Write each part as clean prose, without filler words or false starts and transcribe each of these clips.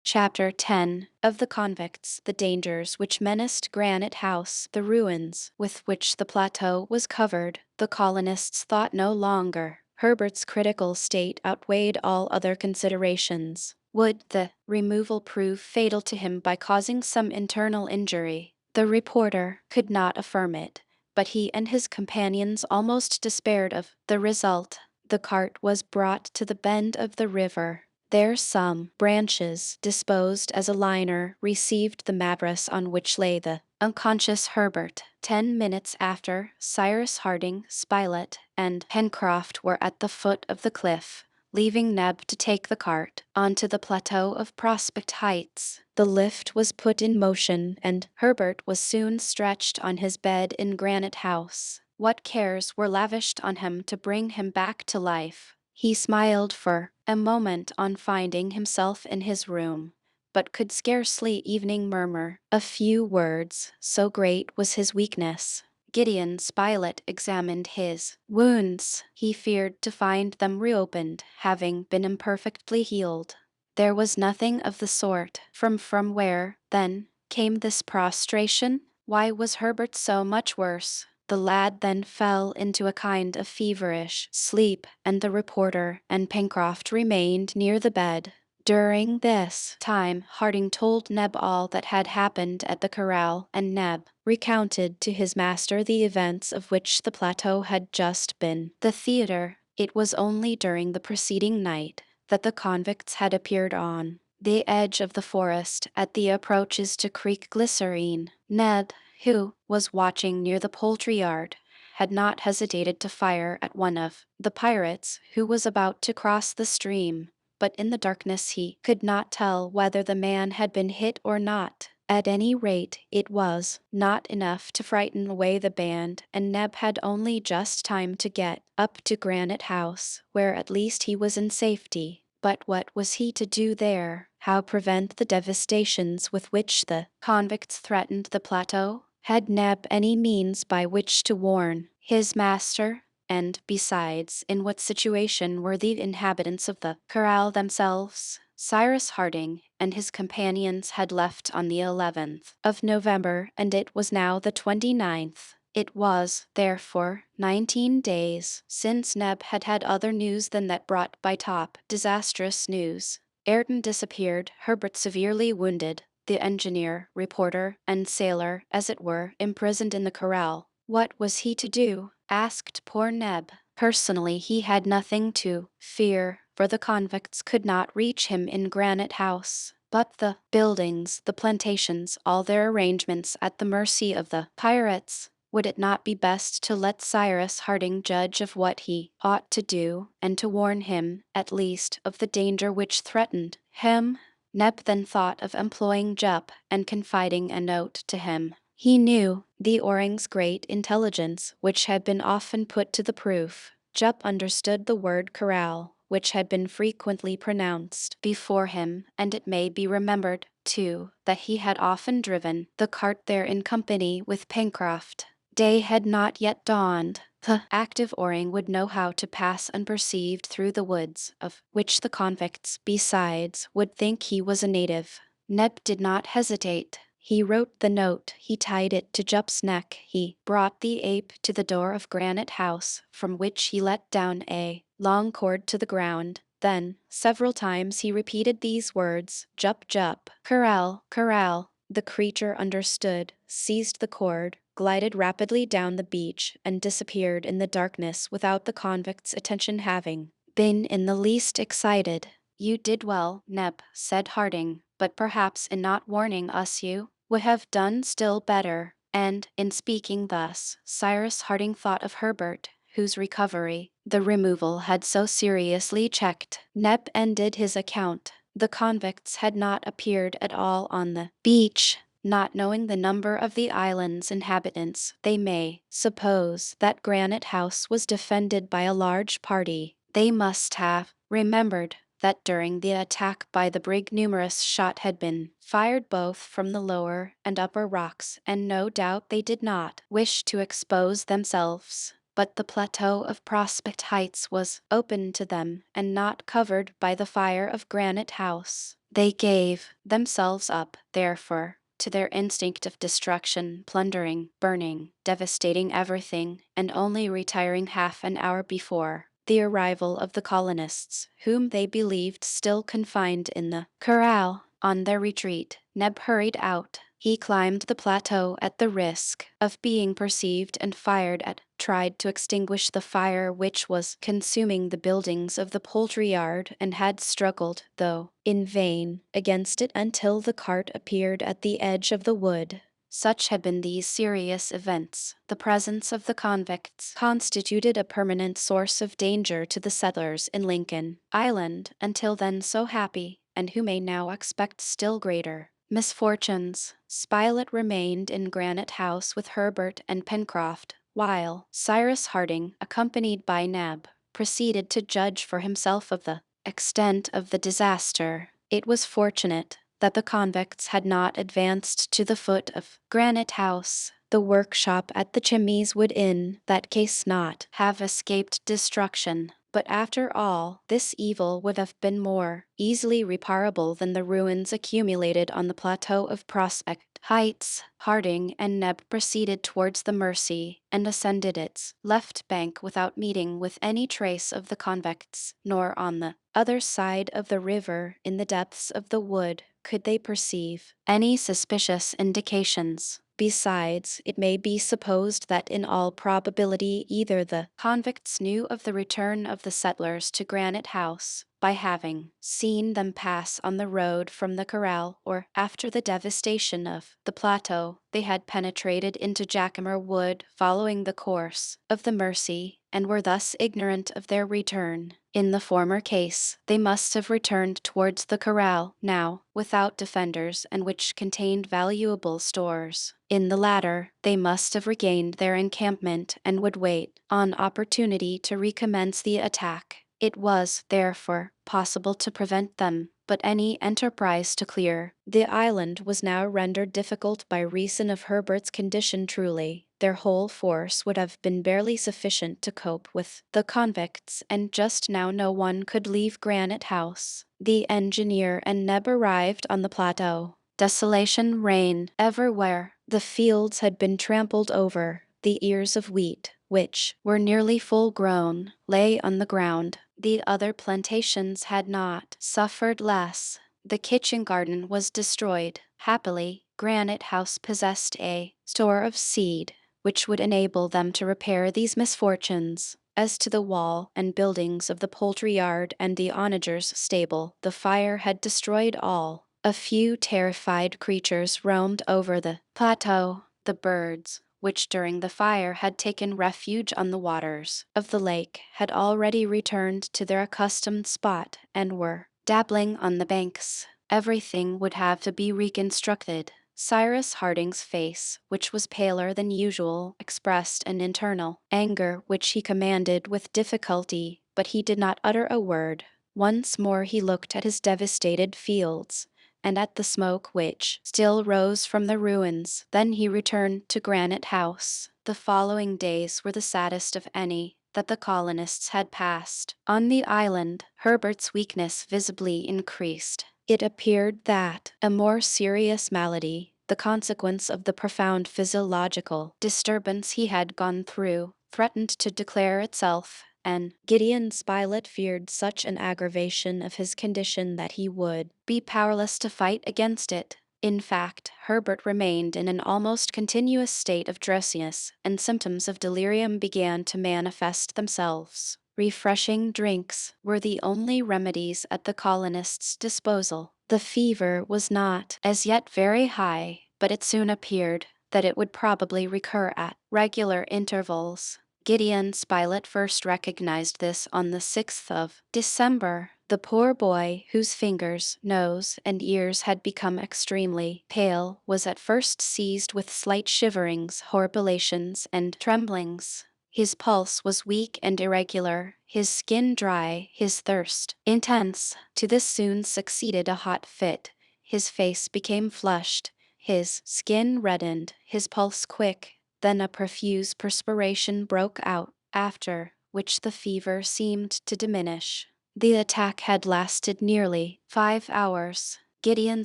Chapter 10 of The Convicts, the dangers which menaced Granite House, the ruins with which the plateau was covered. The colonists thought no longer. Herbert's critical state outweighed all other considerations. Would the removal prove fatal to him by causing some internal injury? The reporter could not affirm it, but he and his companions almost despaired of the result. The cart was brought to the bend of the river. There some branches, disposed as a liner, received the mattress on which lay the unconscious Herbert. 10 minutes after, Cyrus Harding, Spilett, and Pencroft were at the foot of the cliff, leaving Neb to take the cart onto the plateau of Prospect Heights. The lift was put in motion, and Herbert was soon stretched on his bed in Granite House. What cares were lavished on him to bring him back to life? He smiled for a moment on finding himself in his room, but could scarcely even murmur a few words, so great was his weakness. Gideon Spilett examined his wounds. He feared to find them reopened, having been imperfectly healed. There was nothing of the sort. From where, then, came this prostration? Why was Herbert so much worse? The lad then fell into a kind of feverish sleep, and the reporter and Pencroft remained near the bed. During this time Harding told Neb all that had happened at the corral, and Neb recounted to his master the events of which the plateau had just been the theater. It was only during the preceding night that the convicts had appeared on the edge of the forest at the approaches to Creek Glycerine. Ned, who was watching near the poultry yard, had not hesitated to fire at one of the pirates who was about to cross the stream, but in the darkness he could not tell whether the man had been hit or not. At any rate, it was not enough to frighten away the band, and Neb had only just time to get up to Granite House, where at least he was in safety. But what was he to do there? How prevent the devastations with which the convicts threatened the plateau? Had Neb any means by which to warn his master? And besides, in what situation were the inhabitants of the corral themselves? Cyrus Harding and his companions had left on the 11th of November, and it was now the 29th. It was, therefore, 19 days since Neb had had other news than that brought by Top. Disastrous news. Ayrton disappeared, Herbert severely wounded, the engineer, reporter, and sailor, as it were, imprisoned in the corral. What was he to do? Asked poor Neb. Personally, he had nothing to fear, for the convicts could not reach him in Granite House. But the buildings, the plantations, all their arrangements at the mercy of the pirates. Would it not be best to let Cyrus Harding judge of what he ought to do, and to warn him, at least, of the danger which threatened him? Neb then thought of employing Jup and confiding a note to him. He knew the Oring's great intelligence, which had been often put to the proof. Jup understood the word corral, which had been frequently pronounced before him, and it may be remembered, too, that he had often driven the cart there in company with Pencroft. Day had not yet dawned. The active Oring would know how to pass unperceived through the woods, of which the convicts, besides, would think he was a native. Neb did not hesitate. He wrote the note, he tied it to Jup's neck, he brought the ape to the door of Granite House, from which he let down a long cord to the ground. Then, several times he repeated these words, Jup, Jup, corral, corral. The creature understood, seized the cord, glided rapidly down the beach, and disappeared in the darkness without the convict's attention having been in the least excited. You did well, Neb, said Harding, but perhaps in not warning us you would have done still better. And, in speaking thus, Cyrus Harding thought of Herbert, whose recovery the removal had so seriously checked. Neb ended his account. The convicts had not appeared at all on the beach. Not knowing the number of the island's inhabitants, they may suppose that Granite House was defended by a large party. They must have remembered that during the attack by the brig numerous shot had been fired both from the lower and upper rocks, and no doubt they did not wish to expose themselves. But the plateau of Prospect Heights was open to them, and not covered by the fire of Granite House. They gave themselves up, therefore, to their instinct of destruction, plundering, burning, devastating everything, and only retiring half an hour before the arrival of the colonists, whom they believed still confined in the corral. On their retreat, Neb hurried out. He climbed the plateau at the risk of being perceived and fired at, tried to extinguish the fire which was consuming the buildings of the poultry yard, and had struggled, though in vain, against it until the cart appeared at the edge of the wood. Such had been these serious events. The presence of the convicts constituted a permanent source of danger to the settlers in Lincoln Island, until then so happy, and who may now expect still greater misfortunes. Spilett remained in Granite House with Herbert and Pencroft, while Cyrus Harding, accompanied by Neb, proceeded to judge for himself of the extent of the disaster. It was fortunate that the convicts had not advanced to the foot of Granite House. The workshop at the Chimneys would in that case not have escaped destruction. But after all, this evil would have been more easily reparable than the ruins accumulated on the plateau of Prospect Heights. Harding and Neb proceeded towards the Mercy, and ascended its left bank without meeting with any trace of the convicts, nor on the other side of the river, in the depths of the wood, could they perceive any suspicious indications. Besides, it may be supposed that in all probability either the convicts knew of the return of the settlers to Granite House, by having seen them pass on the road from the corral, or after the devastation of the plateau, they had penetrated into Jacamar Wood following the course of the Mercy, and were thus ignorant of their return. In the former case, they must have returned towards the corral, now without defenders and which contained valuable stores. In the latter, they must have regained their encampment and would wait on opportunity to recommence the attack. It was, therefore, possible to prevent them, but any enterprise to clear the island was now rendered difficult by reason of Herbert's condition. Truly, their whole force would have been barely sufficient to cope with the convicts, and just now no one could leave Granite House. The engineer and Neb arrived on the plateau. Desolation reigned everywhere. The fields had been trampled over. The ears of wheat, which were nearly full grown, lay on the ground. The other plantations had not suffered less. The kitchen garden was destroyed. Happily, Granite House possessed a store of seed, which would enable them to repair these misfortunes. As to the wall and buildings of the poultry yard and the onager's stable, the fire had destroyed all. A few terrified creatures roamed over the plateau. The birds, which during the fire had taken refuge on the waters of the lake, had already returned to their accustomed spot and were dabbling on the banks. Everything would have to be reconstructed. Cyrus Harding's face, which was paler than usual, expressed an internal anger which he commanded with difficulty, but he did not utter a word. Once more he looked at his devastated fields, and at the smoke which still rose from the ruins. Then he returned to Granite House. The following days were the saddest of any that the colonists had passed. On the island, Herbert's weakness visibly increased. It appeared that a more serious malady, the consequence of the profound physiological disturbance he had gone through, threatened to declare itself, and Gideon Spilett feared such an aggravation of his condition that he would be powerless to fight against it. In fact, Herbert remained in an almost continuous state of drowsiness, and symptoms of delirium began to manifest themselves. Refreshing drinks were the only remedies at the colonists' disposal. The fever was not as yet very high, but it soon appeared that it would probably recur at regular intervals. Gideon Spilett first recognized this on the 6th of December. The poor boy, whose fingers, nose, and ears had become extremely pale, was at first seized with slight shiverings, horripilations, and tremblings. His pulse was weak and irregular, his skin dry, his thirst intense. To this soon succeeded a hot fit. His face became flushed, his skin reddened, his pulse quick. Then a profuse perspiration broke out, after which the fever seemed to diminish. The attack had lasted nearly 5 hours. Gideon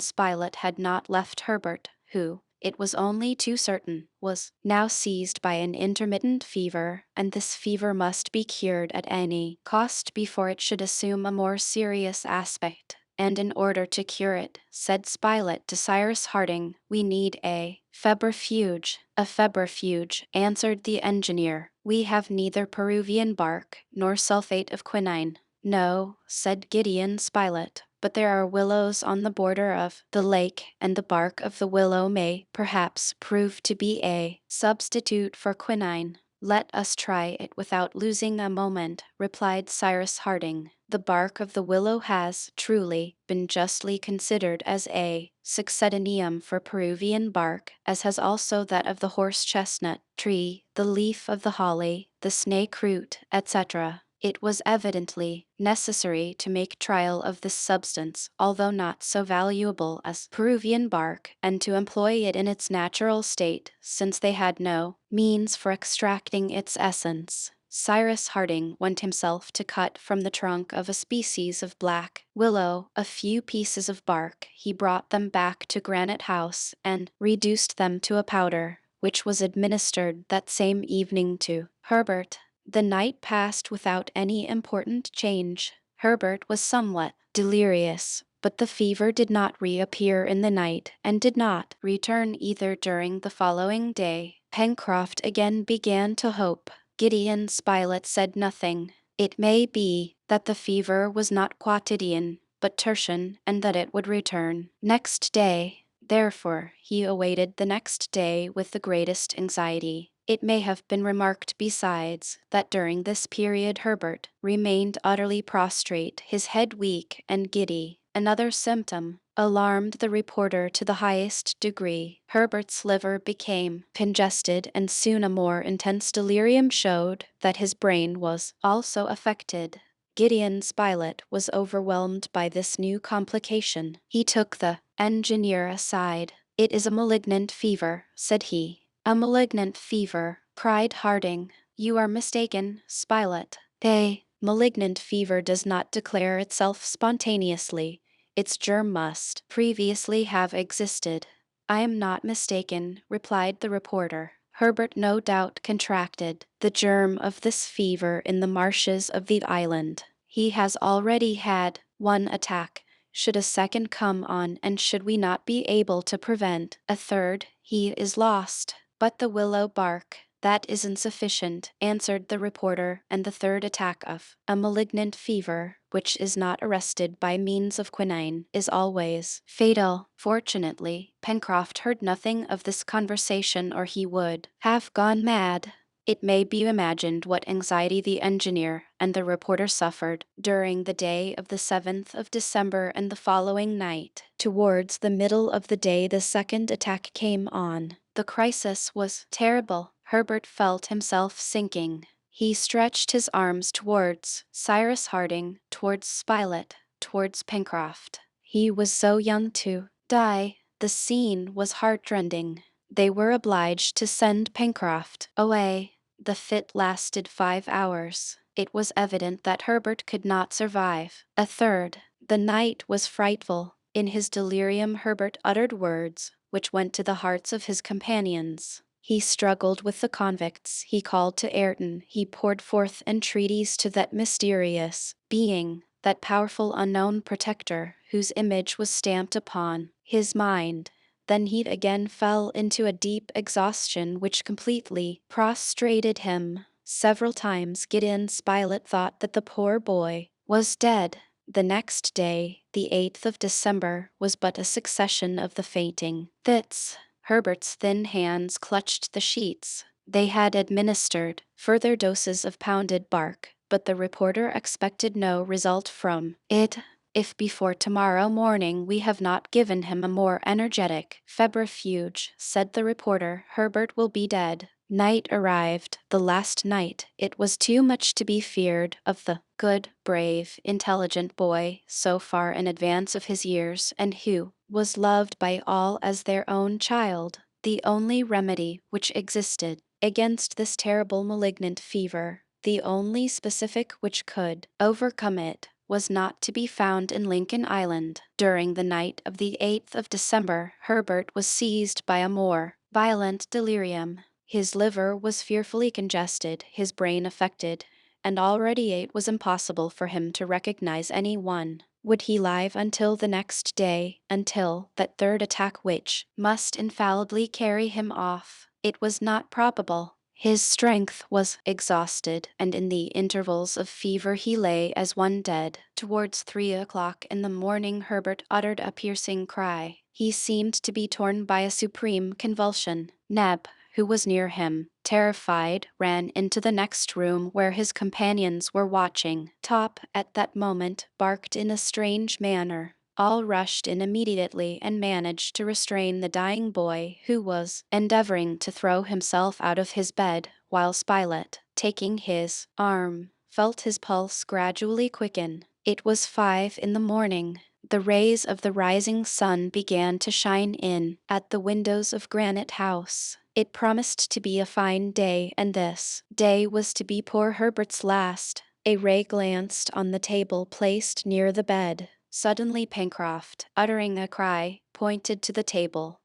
Spilett had not left Herbert, who, it was only too certain, was now seized by an intermittent fever, and this fever must be cured at any cost before it should assume a more serious aspect. And in order to cure it, said Spilett to Cyrus Harding, we need a febrifuge. A febrifuge, answered the engineer. We have neither Peruvian bark nor sulfate of quinine. No, said Gideon Spilett, but there are willows on the border of the lake, and the bark of the willow may, perhaps, prove to be a substitute for quinine. Let us try it without losing a moment, replied Cyrus Harding. The bark of the willow has, truly, been justly considered as a succedenium for Peruvian bark, as has also that of the horse chestnut tree, the leaf of the holly, the snake root, etc. It was evidently necessary to make trial of this substance, although not so valuable as Peruvian bark, and to employ it in its natural state, since they had no means for extracting its essence. Cyrus Harding went himself to cut from the trunk of a species of black willow a few pieces of bark. He brought them back to Granite House and reduced them to a powder, which was administered that same evening to Herbert. The night passed without any important change. Herbert was somewhat delirious, but the fever did not reappear in the night and did not return either during the following day. Pencroft again began to hope. Gideon Spilett said nothing. It may be that the fever was not quotidian, but tertian, and that it would return next day. Therefore, he awaited the next day with the greatest anxiety. It may have been remarked besides, that during this period Herbert remained utterly prostrate, his head weak and giddy. Another symptom alarmed the reporter to the highest degree. Herbert's liver became congested, and soon a more intense delirium showed that his brain was also affected. Gideon Spilett was overwhelmed by this new complication. He took the engineer aside. It is a malignant fever, said he. A malignant fever, cried Harding. You are mistaken, Spilett. A malignant fever does not declare itself spontaneously. Its germ must previously have existed. I am not mistaken, replied the reporter. Herbert no doubt contracted the germ of this fever in the marshes of the island. He has already had one attack. Should a second come on, and should we not be able to prevent a third, he is lost. But the willow bark, that is insufficient, answered the reporter, and the third attack of a malignant fever, which is not arrested by means of quinine, is always fatal. Fortunately, Pencroft heard nothing of this conversation, or he would have gone mad. It may be imagined what anxiety the engineer and the reporter suffered during the day of the 7th of December and the following night. Towards the middle of the day the second attack came on. The crisis was terrible. Herbert felt himself sinking. He stretched his arms towards Cyrus Harding, towards Spilett, towards Pencroft. He was so young to die. The scene was heartrending. They were obliged to send Pencroft away. The fit lasted 5 hours. It was evident that Herbert could not survive a third. The night was frightful. In his delirium Herbert uttered words which went to the hearts of his companions. He struggled with the convicts, he called to Ayrton, he poured forth entreaties to that mysterious being, that powerful unknown protector, whose image was stamped upon his mind. Then he again fell into a deep exhaustion which completely prostrated him. Several times Gideon Spilett thought that the poor boy was dead. The next day, the 8th of December, was but a succession of the fainting fits. Herbert's thin hands clutched the sheets. They had administered further doses of pounded bark, but the reporter expected no result from it. If before tomorrow morning we have not given him a more energetic febrifuge, said the reporter, Herbert will be dead. Night arrived, the last night. It was too much to be feared of the good, brave, intelligent boy, so far in advance of his years, and who was loved by all as their own child. The only remedy which existed against this terrible malignant fever, the only specific which could overcome it, was not to be found in Lincoln Island. During the night of the 8th of December, Herbert was seized by a more violent delirium. His liver was fearfully congested, his brain affected, and already it was impossible for him to recognize any one. Would he live until the next day, until that third attack which must infallibly carry him off? It was not probable. His strength was exhausted, and in the intervals of fever he lay as one dead. Towards 3 o'clock in the morning Herbert uttered a piercing cry. He seemed to be torn by a supreme convulsion. Neb, who was near him, terrified, ran into the next room where his companions were watching. Top, at that moment, barked in a strange manner. All rushed in immediately and managed to restrain the dying boy, who was endeavoring to throw himself out of his bed, while Spilett, taking his arm, felt his pulse gradually quicken. It was 5 in the morning. The rays of the rising sun began to shine in at the windows of Granite House. It promised to be a fine day, and this day was to be poor Herbert's last. A ray glanced on the table placed near the bed. Suddenly Pencroft, uttering a cry, pointed to the table.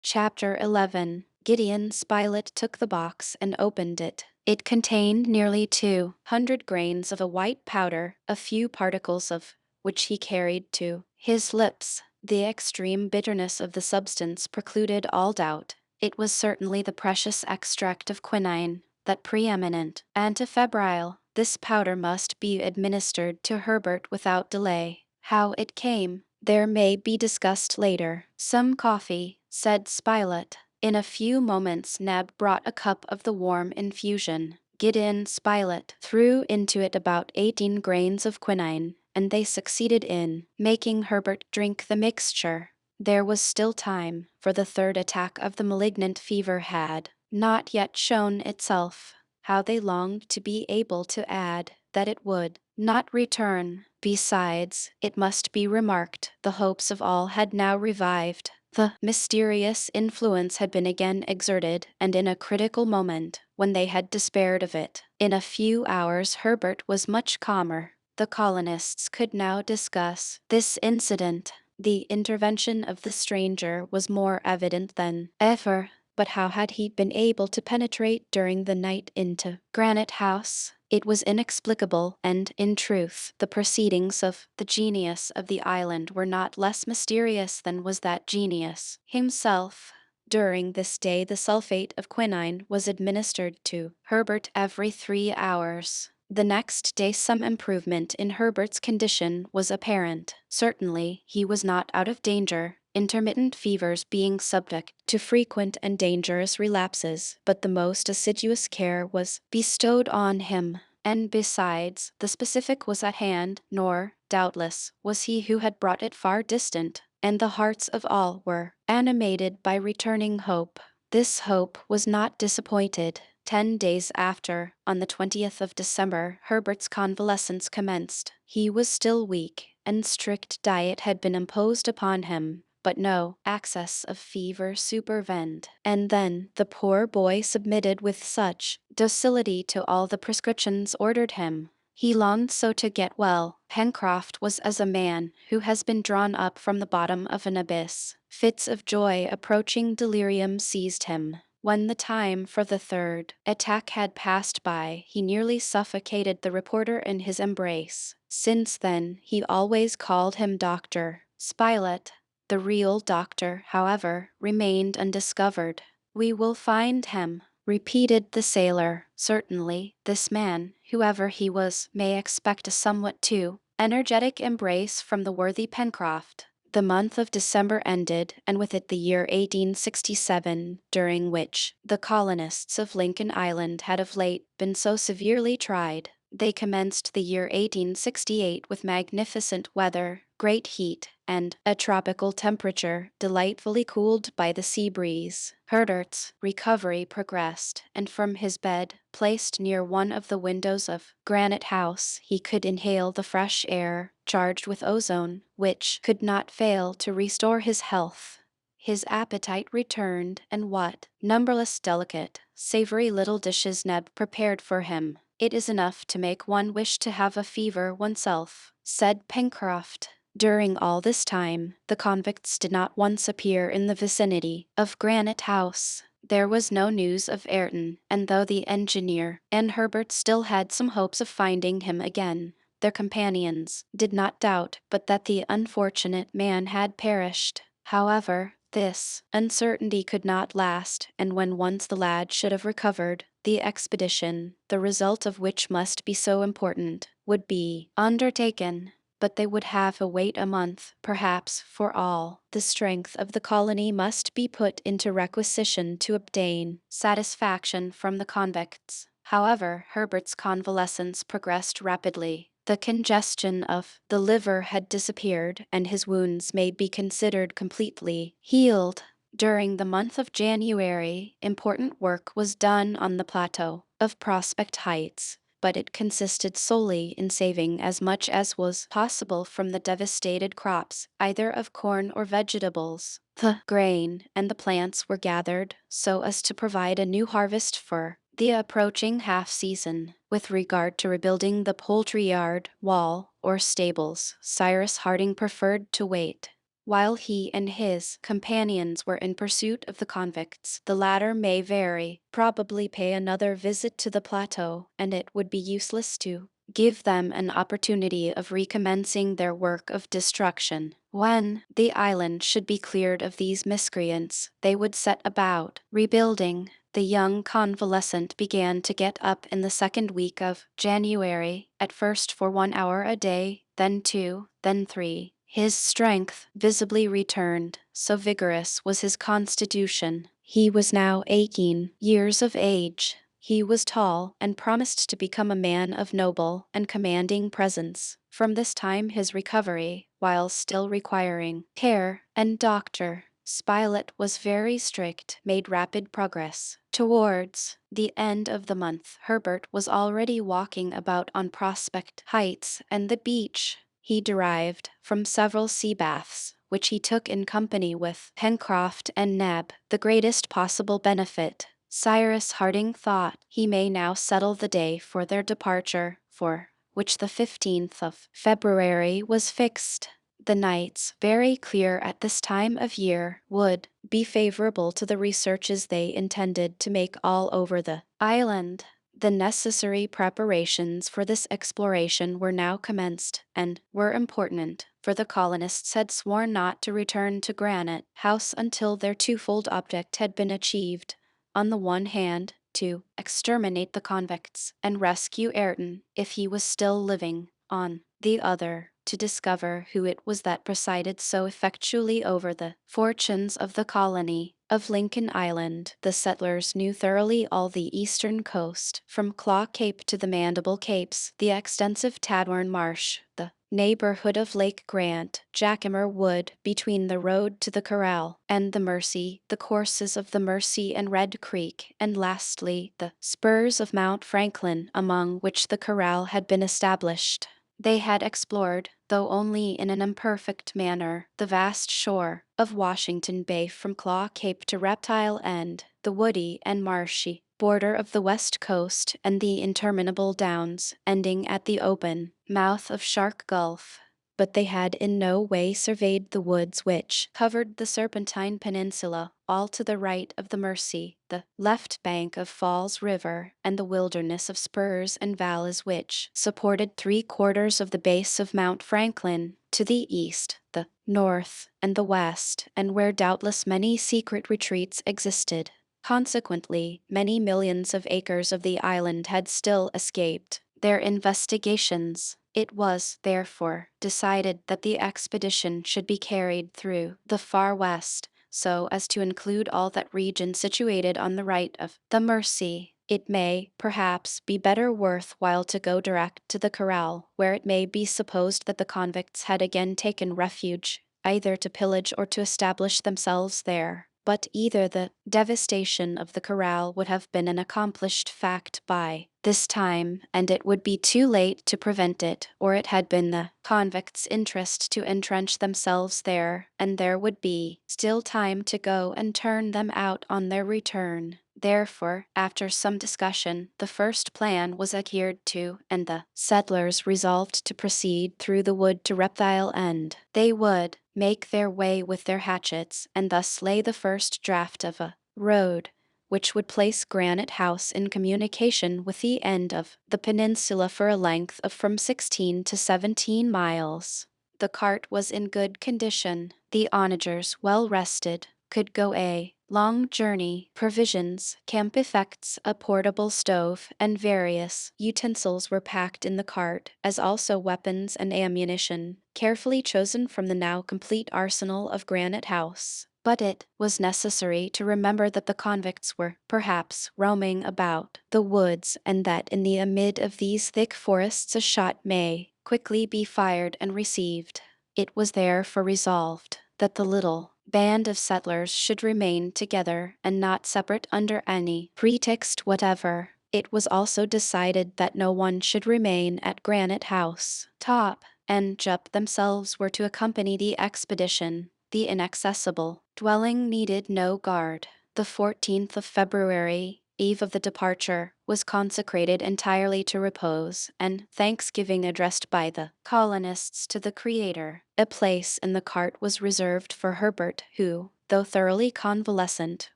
Chapter 11. Gideon Spilett took the box and opened it. It contained nearly 200 grains of a white powder, a few particles of which he carried to his lips. The extreme bitterness of the substance precluded all doubt. It was certainly the precious extract of quinine, that preeminent antifebrile. This powder must be administered to Herbert without delay. How it came, there may be discussed later. Some coffee, said Spilett. In a few moments Neb brought a cup of the warm infusion. Gideon Spilett threw into it about 18 grains of quinine, and they succeeded in making Herbert drink the mixture. There was still time, for the third attack of the malignant fever had not yet shown itself. How they longed to be able to add that it would not return. Besides, it must be remarked, the hopes of all had now revived. The mysterious influence had been again exerted, and in a critical moment, when they had despaired of it, in a few hours Herbert was much calmer. The colonists could now discuss this incident. The intervention of the stranger was more evident than ever. But how had he been able to penetrate during the night into Granite House? It was inexplicable, and, in truth, the proceedings of the genius of the island were not less mysterious than was that genius himself. During this day the sulfate of quinine was administered to Herbert every 3 hours. The next day some improvement in Herbert's condition was apparent. Certainly he was not out of danger, intermittent fevers being subject to frequent and dangerous relapses, but the most assiduous care was bestowed on him, and besides, the specific was at hand, nor, doubtless, was he who had brought it far distant, and the hearts of all were animated by returning hope. This hope was not disappointed. 10 days after, on the 20th of December, Herbert's convalescence commenced. He was still weak, and strict diet had been imposed upon him, but no access of fever supervened. And then the poor boy submitted with such docility to all the prescriptions ordered him. He longed so to get well. Pencroft was as a man who has been drawn up from the bottom of an abyss. Fits of joy approaching delirium seized him. When the time for the third attack had passed by, he nearly suffocated the reporter in his embrace. Since then, he always called him Dr. Spilett. The real doctor, however, remained undiscovered. "We will find him," repeated the sailor. Certainly, this man, whoever he was, may expect a somewhat too energetic embrace from the worthy Pencroft. The month of December ended, and with it the year 1867, during which the colonists of Lincoln Island had of late been so severely tried. They commenced the year 1868 with magnificent weather, great heat, and a tropical temperature, delightfully cooled by the sea breeze. Herbert's recovery progressed, and from his bed, placed near one of the windows of Granite House, he could inhale the fresh air, charged with ozone, which could not fail to restore his health. His appetite returned, and what numberless delicate, savory little dishes Neb prepared for him. "It is enough to make one wish to have a fever oneself," said Pencroft. During all this time, the convicts did not once appear in the vicinity of Granite House. There was no news of Ayrton, and though the engineer and Herbert still had some hopes of finding him again, their companions did not doubt but that the unfortunate man had perished. However, this uncertainty could not last, and when once the lad should have recovered, the expedition, the result of which must be so important, would be undertaken. But they would have to wait a month, perhaps, for all the strength of the colony must be put into requisition to obtain satisfaction from the convicts. However, Herbert's convalescence progressed rapidly. The congestion of the liver had disappeared, and his wounds may be considered completely healed. During the month of January, important work was done on the plateau of Prospect Heights, but it consisted solely in saving as much as was possible from the devastated crops, either of corn or vegetables. The grain and the plants were gathered so as to provide a new harvest for the approaching half-season. With regard to rebuilding the poultry yard, wall, or stables, Cyrus Harding preferred to wait. While he and his companions were in pursuit of the convicts, the latter may very probably pay another visit to the plateau, and it would be useless to give them an opportunity of recommencing their work of destruction. When the island should be cleared of these miscreants, they would set about rebuilding. The young convalescent began to get up in the second week of January, at first for 1 hour a day, then 2, then 3. His strength visibly returned, so vigorous was his constitution. He was now 18 years of age. He was tall and promised to become a man of noble and commanding presence. From this time his recovery, while still requiring care and doctor, Spilett was very strict, made rapid progress. Towards the end of the month, Herbert was already walking about on Prospect Heights and the beach. He derived from several sea baths, which he took in company with Pencroft and Neb, the greatest possible benefit. Cyrus Harding thought he may now settle the day for their departure, for which the 15th of February was fixed. The nights, very clear at this time of year, would be favorable to the researches they intended to make all over the island. The necessary preparations for this exploration were now commenced, and were important, for the colonists had sworn not to return to Granite House until their twofold object had been achieved. On the one hand, to exterminate the convicts and rescue Ayrton, if he was still living; on the other, to discover who it was that presided so effectually over the fortunes of the colony of Lincoln Island. The settlers knew thoroughly all the eastern coast, from Claw Cape to the Mandible Capes, the extensive Tadworn Marsh, the neighborhood of Lake Grant, Jacamar Wood between the road to the corral and the Mercy, the courses of the Mercy and Red Creek, and lastly the spurs of Mount Franklin, among which the corral had been established. They had explored, though only in an imperfect manner, the vast shore of Washington Bay from Claw Cape to Reptile End, the woody and marshy border of the west coast, and the interminable downs ending at the open mouth of Shark Gulf. But they had in no way surveyed the woods which covered the Serpentine Peninsula, all to the right of the Mercy, the left bank of Falls River, and the wilderness of spurs and valleys which supported 3/4 of the base of Mount Franklin, to the east, the north, and the west, and where doubtless many secret retreats existed. Consequently, many millions of acres of the island had still escaped their investigations. It was, therefore, decided that the expedition should be carried through the far west, so as to include all that region situated on the right of the Mercy. It may, perhaps, be better worth while to go direct to the corral, where it may be supposed that the convicts had again taken refuge, either to pillage or to establish themselves there. But either the devastation of the corral would have been an accomplished fact by this time, and it would be too late to prevent it, or it had been the convicts' interest to entrench themselves there, and there would be still time to go and turn them out on their return. Therefore, after some discussion, the first plan was adhered to, and the settlers resolved to proceed through the wood to Reptile End. They would make their way with their hatchets, and thus lay the first draft of a road, which would place Granite House in communication with the end of the peninsula for a length of from 16 to 17 miles. The cart was in good condition, the onagers well rested, could go a long journey, provisions, camp effects, a portable stove, and various utensils were packed in the cart, as also weapons and ammunition, carefully chosen from the now complete arsenal of Granite House. But it was necessary to remember that the convicts were, perhaps, roaming about the woods, and that in the amid of these thick forests a shot may quickly be fired and received. It was therefore resolved that the little band of settlers should remain together and not separate under any pretext whatever. It was also decided that no one should remain at Granite House. Top and Jup themselves were to accompany the expedition. The inaccessible dwelling needed no guard. The 14th of February, eve of the departure, was consecrated entirely to repose and thanksgiving addressed by the colonists to the Creator. A place in the cart was reserved for Herbert, who, though thoroughly convalescent,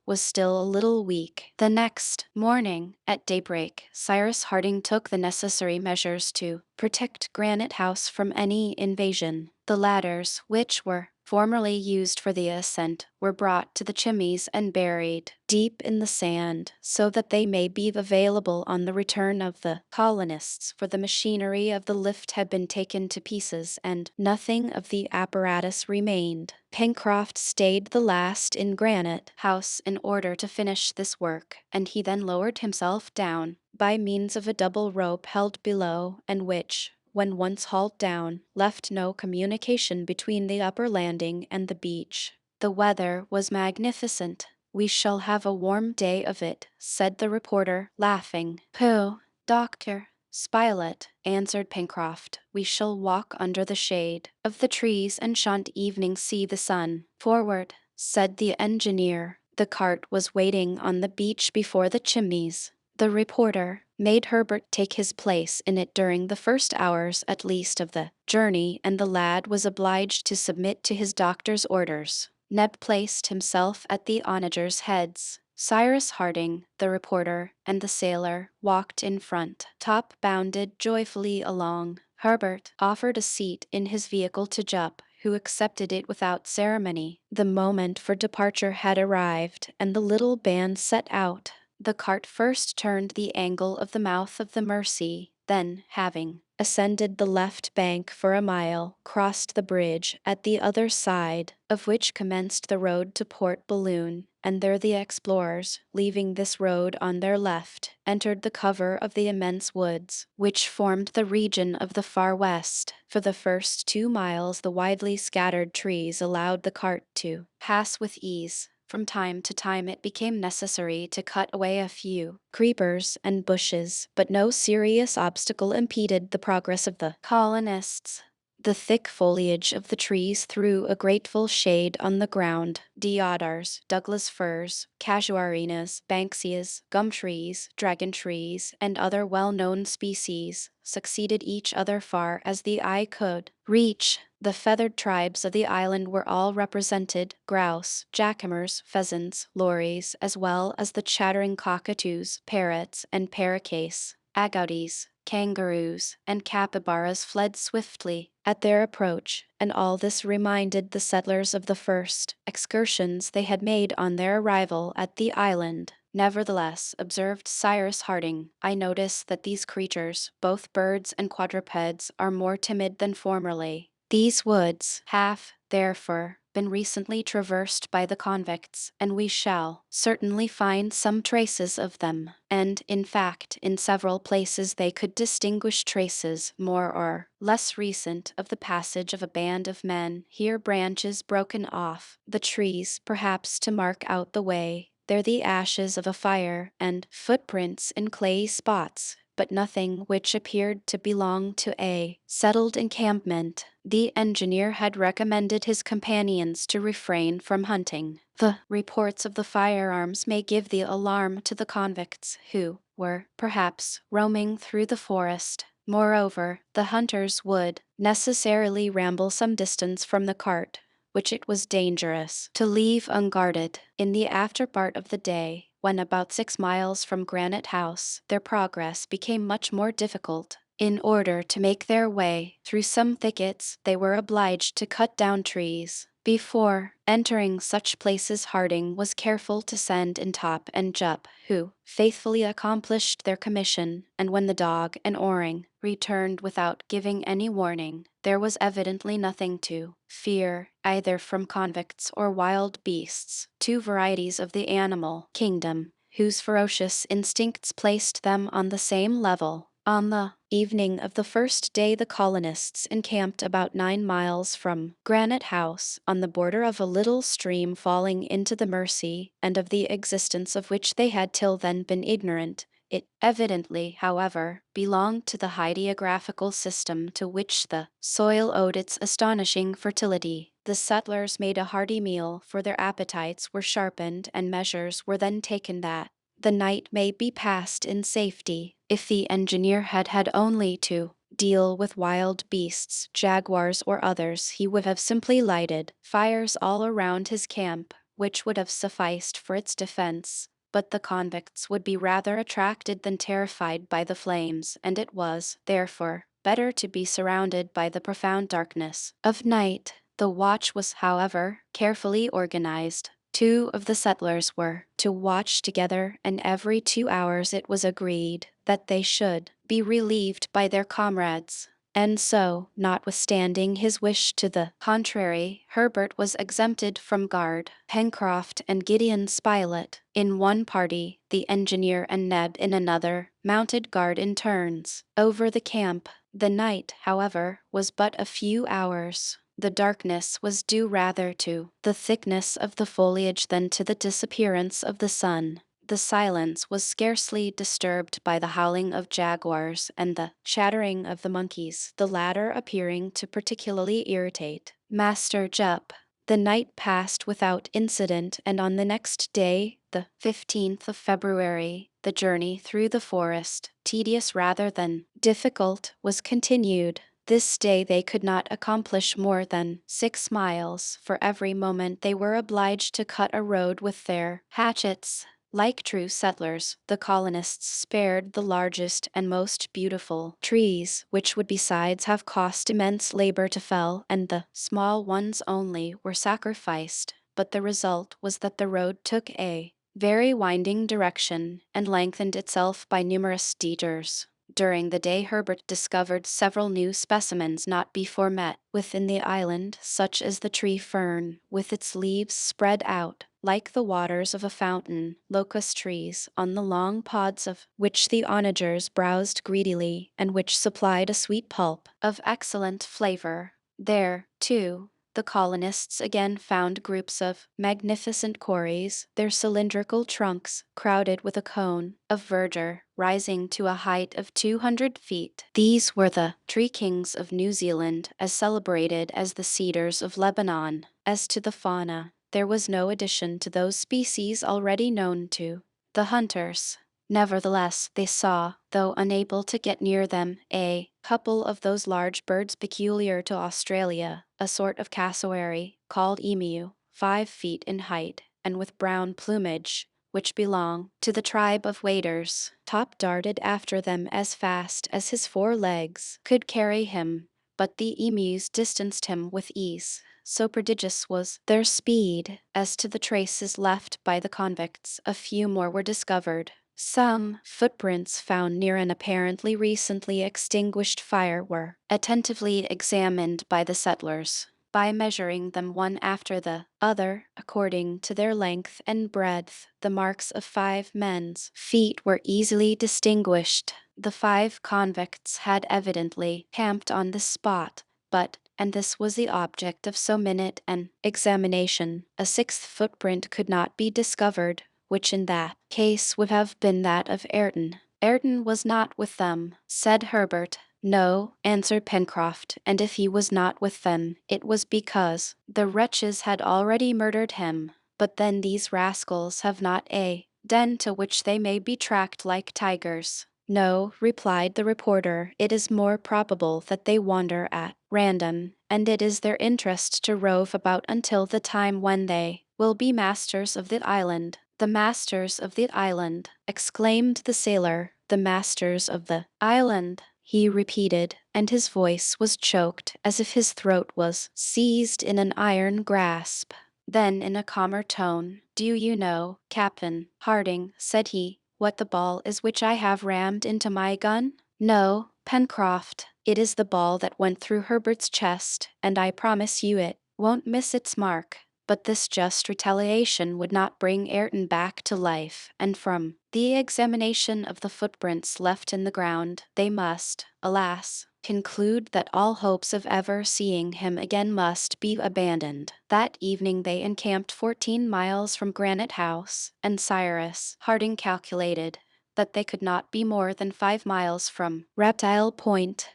was still a little weak. The next morning, at daybreak, Cyrus Harding took the necessary measures to protect Granite House from any invasion. The ladders, which were formerly used for the ascent, were brought to the chimneys and buried deep in the sand, so that they may be available on the return of the colonists, for the machinery of the lift had been taken to pieces, and nothing of the apparatus remained. Pencroft stayed the last in Granite House in order to finish this work, and he then lowered himself down by means of a double rope held below, and which, when once hauled down, left no communication between the upper landing and the beach. The weather was magnificent. "We shall have a warm day of it," said the reporter, laughing. "Pooh, Doctor Spilett," answered Pencroft, "we shall walk under the shade of the trees and shan't evening see the sun." "Forward," said the engineer. The cart was waiting on the beach before the Chimneys. The reporter made Herbert take his place in it during the first hours at least of the journey, and the lad was obliged to submit to his doctor's orders. Neb placed himself at the onagers' heads. Cyrus Harding, the reporter, and the sailor walked in front. Top bounded joyfully along. Herbert offered a seat in his vehicle to Jup, who accepted it without ceremony. The moment for departure had arrived, and the little band set out. The cart first turned the angle of the mouth of the Mersey, then, having ascended the left bank for a mile, crossed the bridge at the other side, of which commenced the road to Port Balloon, and there the explorers, leaving this road on their left, entered the cover of the immense woods, which formed the region of the far west. For the first 2 miles the widely scattered trees allowed the cart to pass with ease. From time to time it became necessary to cut away a few creepers and bushes, but no serious obstacle impeded the progress of the colonists. The thick foliage of the trees threw a grateful shade on the ground. Deodars, Douglas firs, casuarinas, banksias, gum trees, dragon trees, and other well-known species succeeded each other far as the eye could reach. The feathered tribes of the island were all represented: grouse, jacamars, pheasants, lories, as well as the chattering cockatoos, parrots, and paroquets. Agoutis, kangaroos, and capybaras fled swiftly at their approach, and all this reminded the settlers of the first excursions they had made on their arrival at the island. "Nevertheless," observed Cyrus Harding, "I notice that these creatures, both birds and quadrupeds, are more timid than formerly. These woods have, therefore, been recently traversed by the convicts, and we shall certainly find some traces of them." And, in fact, in several places they could distinguish traces, more or less recent, of the passage of a band of men. Here branches broken off the trees, perhaps to mark out the way. There the ashes of a fire, and footprints in clayey spots, but nothing which appeared to belong to a settled encampment. The engineer had recommended his companions to refrain from hunting. The reports of the firearms may give the alarm to the convicts, who were, perhaps, roaming through the forest. Moreover, the hunters would necessarily ramble some distance from the cart, which it was dangerous to leave unguarded. In the after part of the day, when about 6 miles from Granite House, their progress became much more difficult. In order to make their way through some thickets, they were obliged to cut down trees. Before entering such places, Harding was careful to send in Top and Jup, who faithfully accomplished their commission, and when the dog and Oring returned without giving any warning, there was evidently nothing to fear either from convicts or wild beasts, two varieties of the animal kingdom, whose ferocious instincts placed them on the same level. On the evening of the first day, the colonists encamped about 9 miles from Granite House, on the border of a little stream falling into the Mersey, and of the existence of which they had till then been ignorant. It evidently, however, belonged to the hydrographical system to which the soil owed its astonishing fertility. The settlers made a hearty meal, for their appetites were sharpened, and measures were then taken that the night may be passed in safety. If the engineer had had only to deal with wild beasts, jaguars or others, he would have simply lighted fires all around his camp, which would have sufficed for its defense. But the convicts would be rather attracted than terrified by the flames, and it was, therefore, better to be surrounded by the profound darkness of night. The watch was, however, carefully organized. Two of the settlers were to watch together, and every 2 hours it was agreed that they should be relieved by their comrades. And so, notwithstanding his wish to the contrary, Herbert was exempted from guard. Pencroft and Gideon Spilett in one party, the engineer and Neb in another, mounted guard in turns over the camp. The night, however, was but a few hours. The darkness was due rather to the thickness of the foliage than to the disappearance of the sun. The silence was scarcely disturbed by the howling of jaguars and the chattering of the monkeys, the latter appearing to particularly irritate Master Jup. The night passed without incident, and on the next day, the 15th of February, the journey through the forest, tedious rather than difficult, was continued. This day they could not accomplish more than 6 miles, for every moment they were obliged to cut a road with their hatchets. Like true settlers, the colonists spared the largest and most beautiful trees, which would besides have cost immense labor to fell, and the small ones only were sacrificed. But the result was that the road took a very winding direction, and lengthened itself by numerous detours. During the day Herbert discovered several new specimens not before met with in the island, such as the tree fern, with its leaves spread out, like the waters of a fountain, locust trees, on the long pods of which the onagers browsed greedily, and which supplied a sweet pulp of excellent flavor. There, too, the colonists again found groups of magnificent quarries, their cylindrical trunks crowded with a cone of verdure rising to a height of 200 feet. These were the tree kings of New Zealand, as celebrated as the cedars of Lebanon. As to the fauna, there was no addition to those species already known to the hunters. Nevertheless, they saw, though unable to get near them, a couple of those large birds peculiar to Australia, a sort of cassowary, called emu, 5 feet in height, and with brown plumage, which belong to the tribe of waders. Top darted after them as fast as his 4 legs could carry him, but the emus distanced him with ease. So prodigious was their speed. As to the traces left by the convicts, a few more were discovered. Some footprints found near an apparently recently extinguished fire were attentively examined by the settlers. By measuring them one after the other, according to their length and breadth, the marks of 5 men's feet were easily distinguished. The 5 convicts had evidently camped on this spot, but, and this was the object of so minute an examination, a 6th footprint could not be discovered, which in that case would have been that of Ayrton. Ayrton was not with them, said Herbert. No, answered Pencroft, and if he was not with them, it was because the wretches had already murdered him. but then these rascals have not a den to which they may be tracked like tigers. No, replied the reporter, it is more probable that they wander at random, and it is their interest to rove about until the time when they will be masters of the island. The masters of the island, exclaimed the sailor. The masters of the island, he repeated, and his voice was choked as if his throat was seized in an iron grasp. Then, in a calmer tone, do you know, Captain Harding, said he, what the ball is which I have rammed into my gun? No, Pencroft, it is the ball that went through Herbert's chest, and I promise you it won't miss its mark. But this just retaliation would not bring Ayrton back to life, and from the examination of the footprints left in the ground, they must, alas, conclude that all hopes of ever seeing him again must be abandoned. That evening they encamped 14 miles from Granite House, and Cyrus Harding calculated that they could not be more than 5 miles from Reptile Point.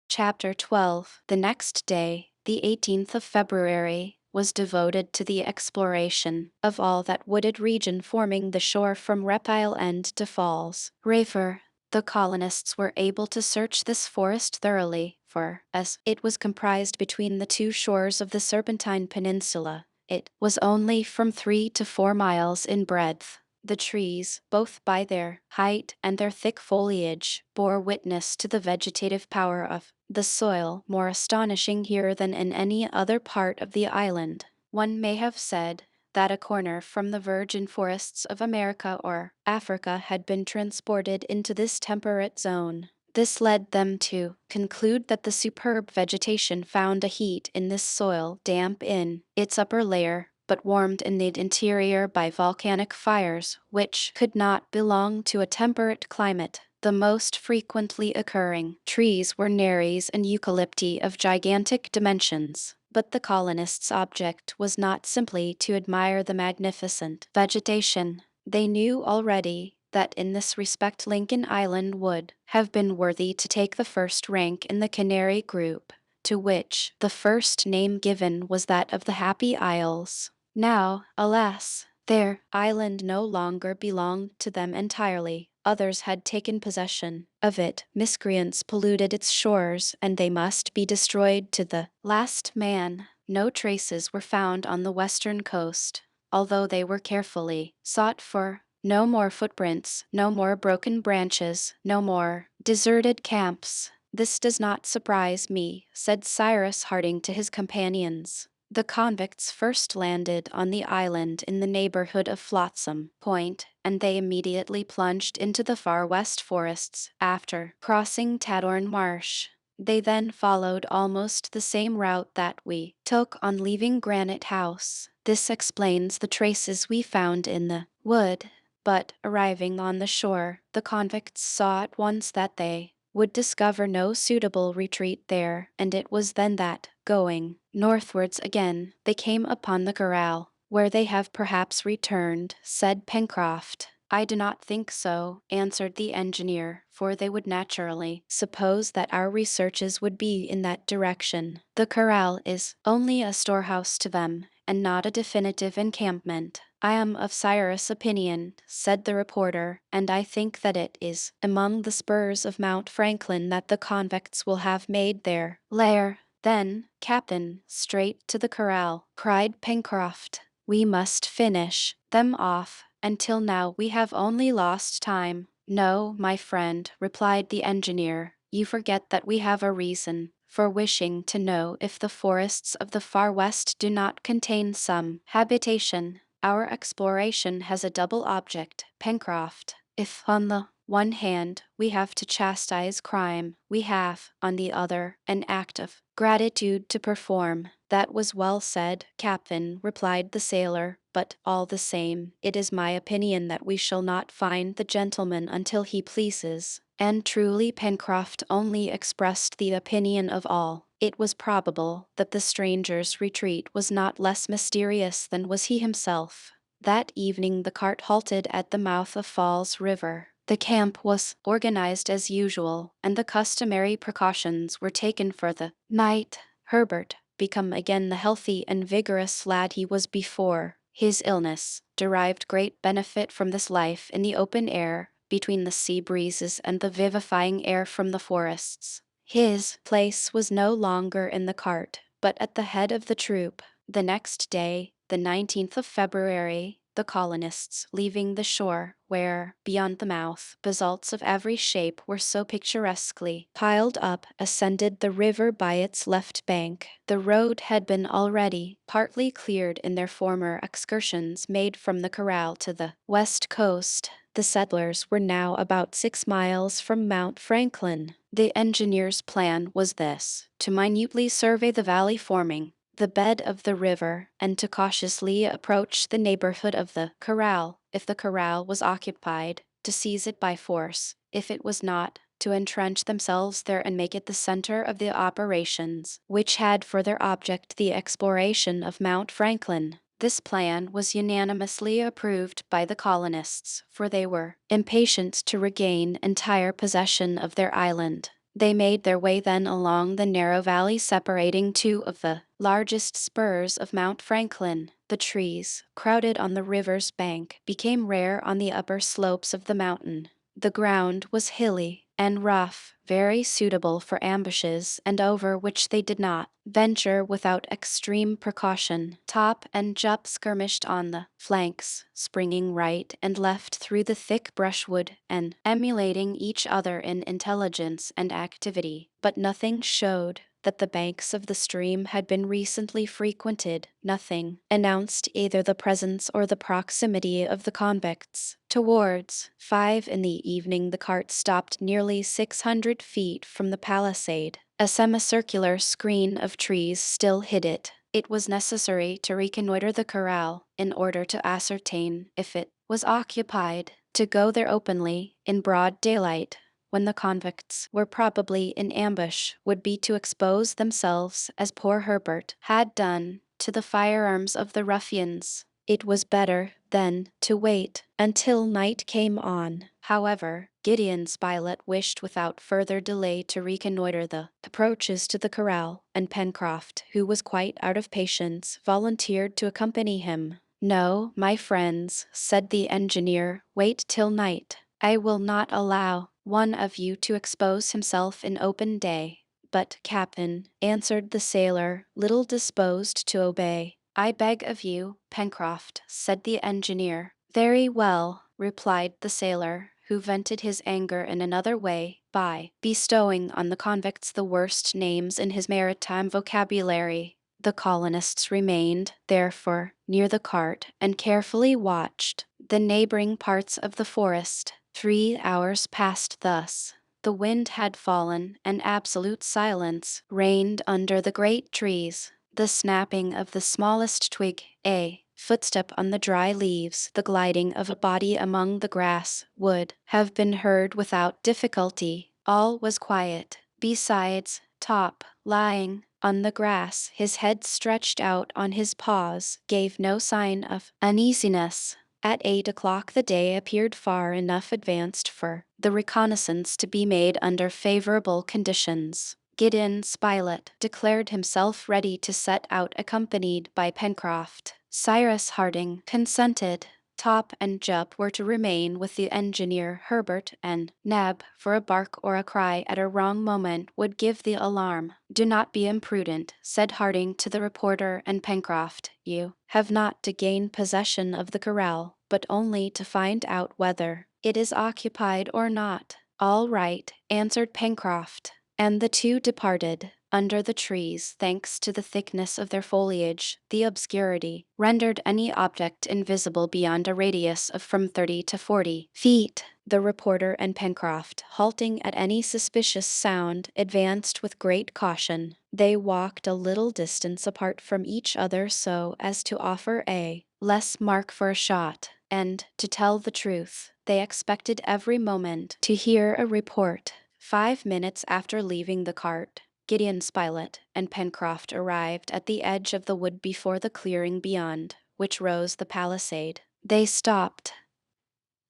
Chapter 12. The next day, the 18th of February, was devoted to the exploration of all that wooded region forming the shore from Reptile End to Falls River. The colonists were able to search this forest thoroughly, for, as it was comprised between the two shores of the Serpentine Peninsula, it was only from 3 to 4 miles in breadth. The trees, both by their height and their thick foliage, bore witness to the vegetative power of the soil, more astonishing here than in any other part of the island. One may have said that a corner from the virgin forests of America or Africa had been transported into this temperate zone. This led them to conclude that the superb vegetation found a heat in this soil damp in its upper layer, but warmed in the interior by volcanic fires, which could not belong to a temperate climate. The most frequently occurring trees were nerries and eucalypti of gigantic dimensions. But the colonists' object was not simply to admire the magnificent vegetation. They knew already that in this respect Lincoln Island would have been worthy to take the first rank in the Canary group, to which the first name given was that of the Happy Isles. Now, alas, their island no longer belonged to them entirely. Others had taken possession of it. Miscreants polluted its shores, and they must be destroyed to the last man. No traces were found on the western coast, although they were carefully sought for. No more footprints, no more broken branches, no more deserted camps. This does not surprise me, said Cyrus Harding to his companions. The convicts first landed on the island in the neighborhood of Flotsam Point, and they immediately plunged into the far west forests. After crossing Tadorn Marsh, they then followed almost the same route that we took on leaving Granite House. This explains the traces we found in the wood. But, arriving on the shore, the convicts saw at once that they would discover no suitable retreat there, and it was then that, going northwards again, they came upon the corral, where they have perhaps returned, said Pencroft. I do not think so, answered the engineer, for they would naturally suppose that our researches would be in that direction. The corral is only a storehouse to them, and not a definitive encampment. I am of Cyrus' opinion, said the reporter, and I think that it is among the spurs of Mount Franklin that the convicts will have made their lair. Then, Captain, straight to the corral, cried Pencroft. We must finish them off. Until now we have only lost time. No, my friend, replied the engineer, you forget that we have a reason for wishing to know if the forests of the far west do not contain some habitation. Our exploration has a double object, Pencroft. If on the one hand we have to chastise crime, we have, on the other, an act of gratitude to perform. That was well said, Captain, replied the sailor, but all the same, it is my opinion that we shall not find the gentleman until he pleases. And truly Pencroft only expressed the opinion of all. It was probable that the stranger's retreat was not less mysterious than was he himself. That evening the cart halted at the mouth of Falls River. The camp was organized as usual, and the customary precautions were taken for the night. Herbert become again the healthy and vigorous lad he was before. His illness derived great benefit from this life in the open air, between the sea breezes and the vivifying air from the forests. His place was no longer in the cart, but at the head of the troop. The next day, the 19th of February, the colonists, leaving the shore, where, beyond the mouth, basalts of every shape were so picturesquely piled up, ascended the river by its left bank. The road had been already partly cleared in their former excursions made from the corral to the west coast. The settlers were now about 6 miles from Mount Franklin. The engineer's plan was this: to minutely survey the valley forming the bed of the river, and to cautiously approach the neighborhood of the corral. If the corral was occupied, to seize it by force; if it was not, to entrench themselves there and make it the center of the operations, which had for their object the exploration of Mount Franklin. This plan was unanimously approved by the colonists, for they were impatient to regain entire possession of their island. They made their way then along the narrow valley separating two of the largest spurs of Mount Franklin. The trees, crowded on the river's bank, became rare on the upper slopes of the mountain. The ground was hilly and rough, very suitable for ambushes, and over which they did not venture without extreme precaution. Top and Jup skirmished on the flanks, springing right and left through the thick brushwood and emulating each other in intelligence and activity, but nothing showed that the banks of the stream had been recently frequented. Nothing announced either the presence or the proximity of the convicts. Towards 5 in the evening the cart stopped nearly 600 feet from the palisade. A semicircular screen of trees still hid it. It was necessary to reconnoiter the corral in order to ascertain if it was occupied. To go there openly, in broad daylight, when the convicts were probably in ambush, would be to expose themselves, as poor Herbert had done, to the firearms of the ruffians. It was better, then, to wait until night came on. However, Gideon Spilett wished without further delay to reconnoiter the approaches to the corral, and Pencroft, who was quite out of patience, volunteered to accompany him. "No, my friends," said the engineer, "wait till night. I will not allow one of you to expose himself in open day." "But, Captain," answered the sailor, little disposed to obey. "I beg of you, Pencroft," said the engineer. "Very well," replied the sailor, who vented his anger in another way, by bestowing on the convicts the worst names in his maritime vocabulary. The colonists remained, therefore, near the cart, and carefully watched the neighboring parts of the forest. 3 hours passed thus. The wind had fallen, and absolute silence reigned under the great trees. The snapping of the smallest twig, a footstep on the dry leaves, the gliding of a body among the grass, would have been heard without difficulty. All was quiet. Besides, Top, lying on the grass, his head stretched out on his paws, gave no sign of uneasiness. At 8 o'clock the day appeared far enough advanced for the reconnaissance to be made under favorable conditions. Gideon Spilett declared himself ready to set out accompanied by Pencroft. Cyrus Harding consented. Top and Jup were to remain with the engineer Herbert, and Neb, for a bark or a cry at a wrong moment would give the alarm. "Do not be imprudent," said Harding to the reporter and Pencroft. "You have not to gain possession of the corral, but only to find out whether it is occupied or not." "All right," answered Pencroft, and the two departed. Under the trees, thanks to the thickness of their foliage, the obscurity rendered any object invisible beyond a radius of from 30 to 40 feet. The reporter and Pencroft, halting at any suspicious sound, advanced with great caution. They walked a little distance apart from each other so as to offer a less mark for a shot, and, to tell the truth, they expected every moment to hear a report. 5 minutes after leaving the cart, Gideon Spilett and Pencroft arrived at the edge of the wood before the clearing beyond which rose the palisade. They stopped.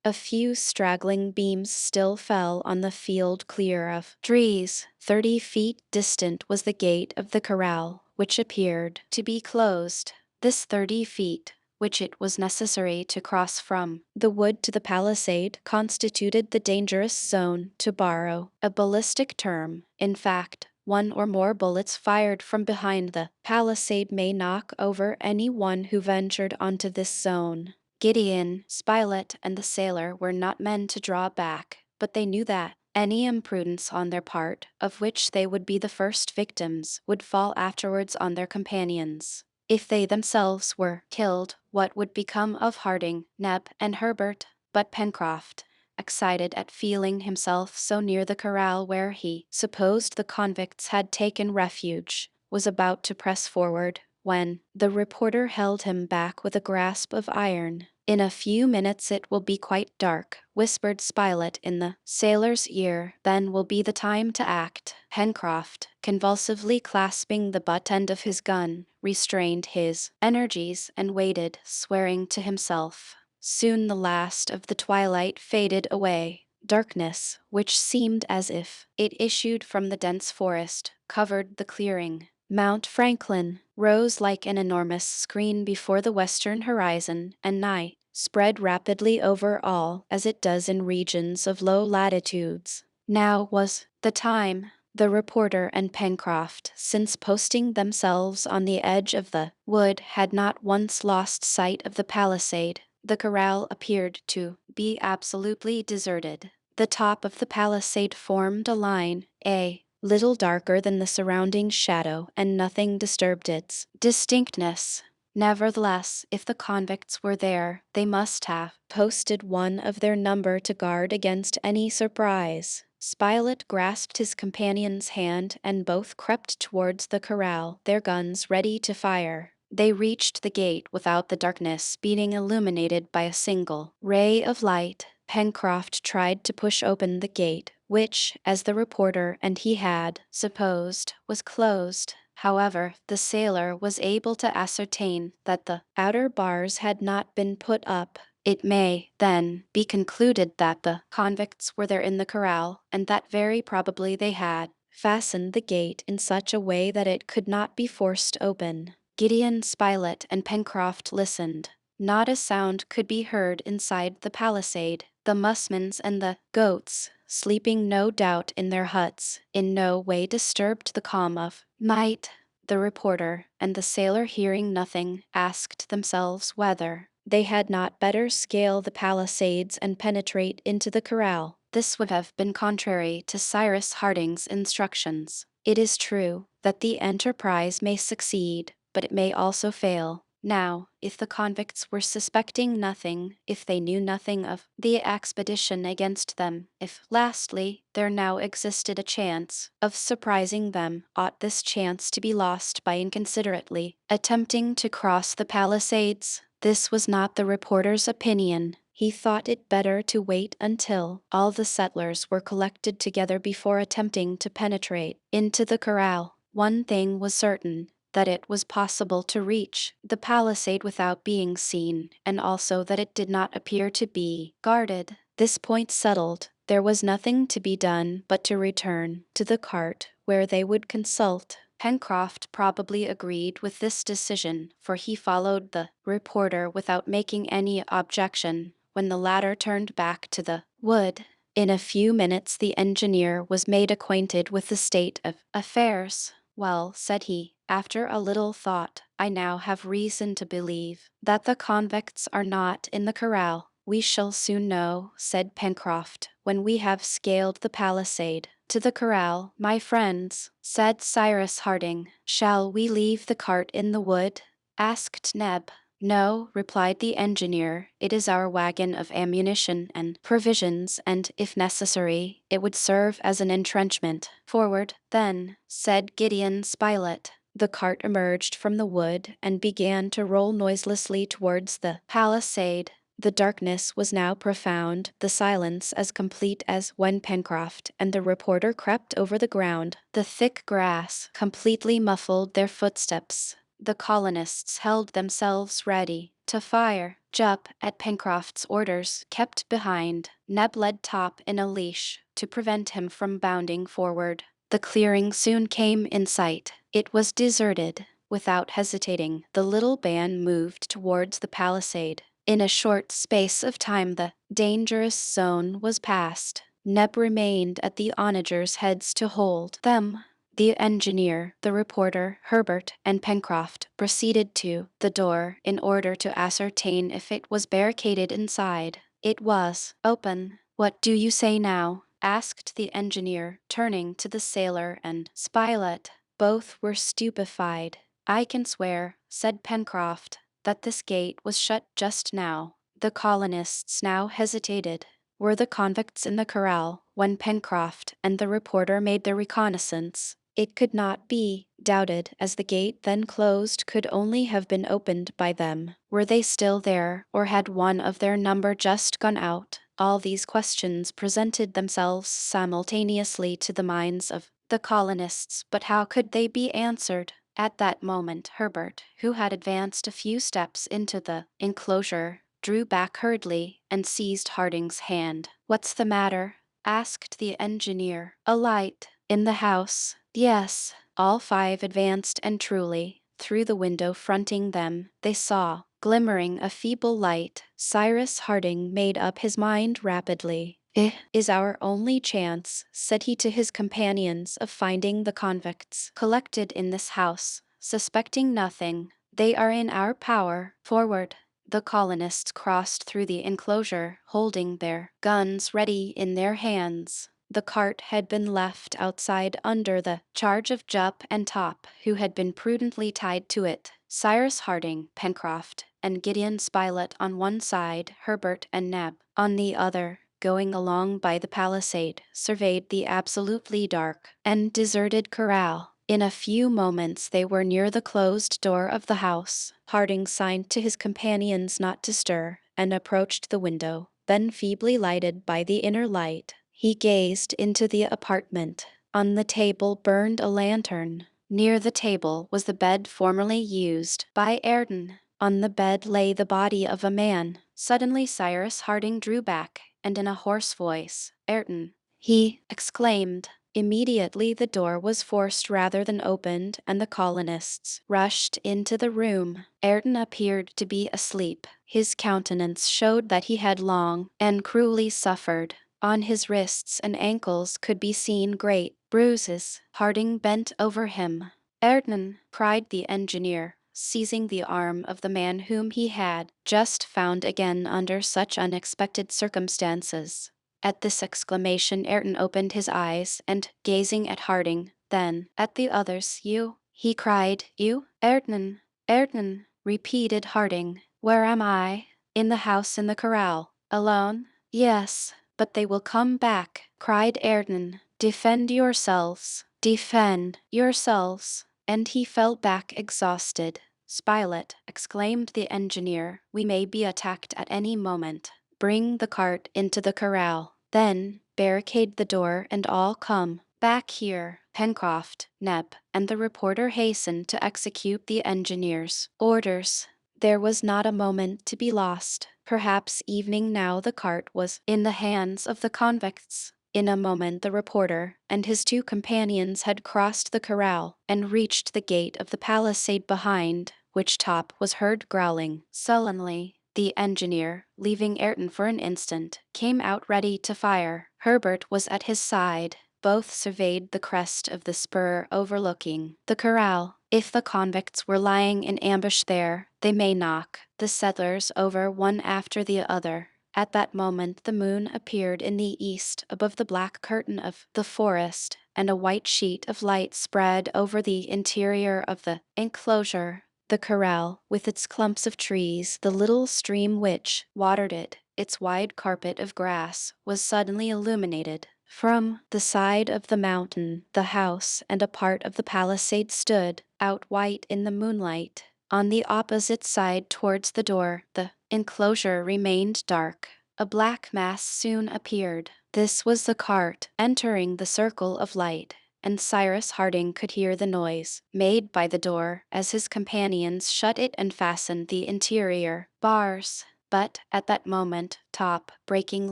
A few straggling beams still fell on the field clear of trees. 30 feet distant was the gate of the corral, which appeared to be closed. This 30 feet, which it was necessary to cross from the wood to the palisade, constituted the dangerous zone, to borrow a ballistic term. In fact, one or more bullets fired from behind the palisade may knock over any one who ventured onto this zone. Gideon, Spilett, and the sailor were not men to draw back, but they knew that any imprudence on their part, of which they would be the first victims, would fall afterwards on their companions. If they themselves were killed, what would become of Harding, Neb, and Herbert? But Pencroft, excited at feeling himself so near the corral where he supposed the convicts had taken refuge, was about to press forward, when the reporter held him back with a grasp of iron. "In a few minutes it will be quite dark," whispered Spilett in the sailor's ear. "Then will be the time to act." Pencroft, convulsively clasping the butt end of his gun, restrained his energies and waited, swearing to himself. Soon the last of the twilight faded away. Darkness, which seemed as if it issued from the dense forest, covered the clearing. Mount Franklin rose like an enormous screen before the western horizon, and night spread rapidly over all, as it does in regions of low latitudes. Now was the time. The reporter and Pencroft, since posting themselves on the edge of the wood, had not once lost sight of the palisade. The corral appeared to be absolutely deserted. The top of the palisade formed a line, a little darker than the surrounding shadow, and nothing disturbed its distinctness. Nevertheless, if the convicts were there, they must have posted one of their number to guard against any surprise. Spilett grasped his companion's hand, and both crept towards the corral, their guns ready to fire. They reached the gate without the darkness being illuminated by a single ray of light. Pencroft tried to push open the gate, which, as the reporter and he had supposed, was closed. However, the sailor was able to ascertain that the outer bars had not been put up. It may, then, be concluded that the convicts were there in the corral, and that very probably they had fastened the gate in such a way that it could not be forced open. Gideon Spilett and Pencroft listened. Not a sound could be heard inside the palisade. The musmons and the goats, sleeping no doubt in their huts, in no way disturbed the calm of night. The reporter and the sailor, hearing nothing, asked themselves whether they had not better scale the palisades and penetrate into the corral. This would have been contrary to Cyrus Harding's instructions. It is true that the enterprise may succeed, but it may also fail. Now, if the convicts were suspecting nothing, if they knew nothing of the expedition against them, if, lastly, there now existed a chance of surprising them, ought this chance to be lost by inconsiderately attempting to cross the palisades? This was not the reporter's opinion. He thought it better to wait until all the settlers were collected together before attempting to penetrate into the corral. One thing was certain, that it was possible to reach the palisade without being seen, and also that it did not appear to be guarded. This point settled, there was nothing to be done but to return to the cart, where they would consult. Pencroft probably agreed with this decision, for he followed the reporter without making any objection when the latter turned back to the wood. In a few minutes the engineer was made acquainted with the state of affairs. "Well," said he, after a little thought, "I now have reason to believe that the convicts are not in the corral." "We shall soon know," said Pencroft, "when we have scaled the palisade." "To the corral, my friends," said Cyrus Harding. "Shall we leave the cart in the wood?" asked Neb. "No," replied the engineer, "it is our wagon of ammunition and provisions, and, if necessary, it would serve as an entrenchment." "Forward, then," said Gideon Spilett. The cart emerged from the wood and began to roll noiselessly towards the palisade. The darkness was now profound, the silence as complete as when Pencroft and the reporter crept over the ground. The thick grass completely muffled their footsteps. The colonists held themselves ready to fire. Jup, at Pencroft's orders, kept behind. Neb led Top in a leash to prevent him from bounding forward. The clearing soon came in sight. It was deserted. Without hesitating, the little band moved towards the palisade. In a short space of time the dangerous zone was passed. Neb remained at the onagers' heads to hold them. The engineer, the reporter, Herbert, and Pencroft proceeded to the door in order to ascertain if it was barricaded inside. It was open. "What do you say now?" asked the engineer, turning to the sailor and Spilett. Both were stupefied. "I can swear," said Pencroft, "that this gate was shut just now." The colonists now hesitated. Were the convicts in the corral when Pencroft and the reporter made their reconnaissance? It could not be doubted, as the gate then closed could only have been opened by them. Were they still there, or had one of their number just gone out? All these questions presented themselves simultaneously to the minds of the colonists, but how could they be answered? At that moment Herbert, who had advanced a few steps into the enclosure, drew back hurriedly and seized Harding's hand. "What's the matter?" asked the engineer. "A light in the house." "Yes." All five advanced, and truly, through the window fronting them, they saw, glimmering a feeble light. Cyrus Harding made up his mind rapidly. "It is our only chance," said he to his companions, "of finding the convicts collected in this house. Suspecting nothing, they are in our power. Forward!" The colonists crossed through the enclosure, holding their guns ready in their hands. The cart had been left outside under the charge of Jup and Top, who had been prudently tied to it. Cyrus Harding, Pencroft, and Gideon Spilett on one side, Herbert and Neb on the other, going along by the palisade, surveyed the absolutely dark and deserted corral. In a few moments they were near the closed door of the house. Harding signed to his companions not to stir, and approached the window. Then, feebly lighted by the inner light, he gazed into the apartment. On the table burned a lantern. Near the table was the bed formerly used by Ayrton. On the bed lay the body of a man. Suddenly Cyrus Harding drew back, and in a hoarse voice, "Ayrton!" he exclaimed. Immediately the door was forced rather than opened, and the colonists rushed into the room. Ayrton appeared to be asleep. His countenance showed that he had long and cruelly suffered. On his wrists and ankles could be seen great bruises. Harding bent over him. "Ayrton!" cried the engineer, seizing the arm of the man whom he had just found again under such unexpected circumstances. At this exclamation Ayrton opened his eyes, and gazing at Harding, then at the others, "You?" he cried. "You?" "Ayrton! Ayrton!" repeated Harding. "Where am I?" "In the house in the corral." "Alone?" "Yes." "But they will come back," cried Ayrton. "Defend yourselves! Defend yourselves!" And he fell back exhausted. "Spilett," exclaimed the engineer, "we may be attacked at any moment. Bring the cart into the corral. Then barricade the door and all come back here." Pencroft, Neb, and the reporter hastened to execute the engineer's orders. There was not a moment to be lost. Perhaps evening now the cart was in the hands of the convicts. In a moment the reporter and his two companions had crossed the corral and reached the gate of the palisade behind, which Top was heard growling sullenly. The engineer, leaving Ayrton for an instant, came out ready to fire. Herbert was at his side. Both surveyed the crest of the spur overlooking the corral. If the convicts were lying in ambush there, they may knock the settlers over one after the other. At that moment the moon appeared in the east above the black curtain of the forest, and a white sheet of light spread over the interior of the enclosure. The corral, with its clumps of trees, the little stream which watered it, its wide carpet of grass, was suddenly illuminated. From the side of the mountain, the house and a part of the palisade stood out white in the moonlight. On the opposite side towards the door, the enclosure remained dark. A black mass soon appeared. This was the cart entering the circle of light, and Cyrus Harding could hear the noise made by the door as his companions shut it and fastened the interior bars. But at that moment Top, breaking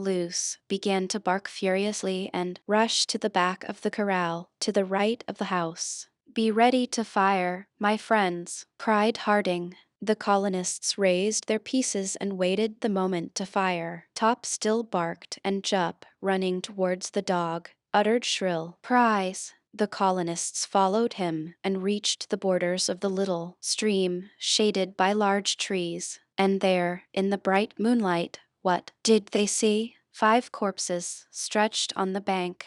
loose, began to bark furiously and rush to the back of the corral, to the right of the house. "Be ready to fire, my friends," cried Harding. The colonists raised their pieces and waited the moment to fire. Top still barked, and Jup, running towards the dog, uttered shrill cries. The colonists followed him and reached the borders of the little stream, shaded by large trees. And there, in the bright moonlight, what did they see? 5 corpses stretched on the bank.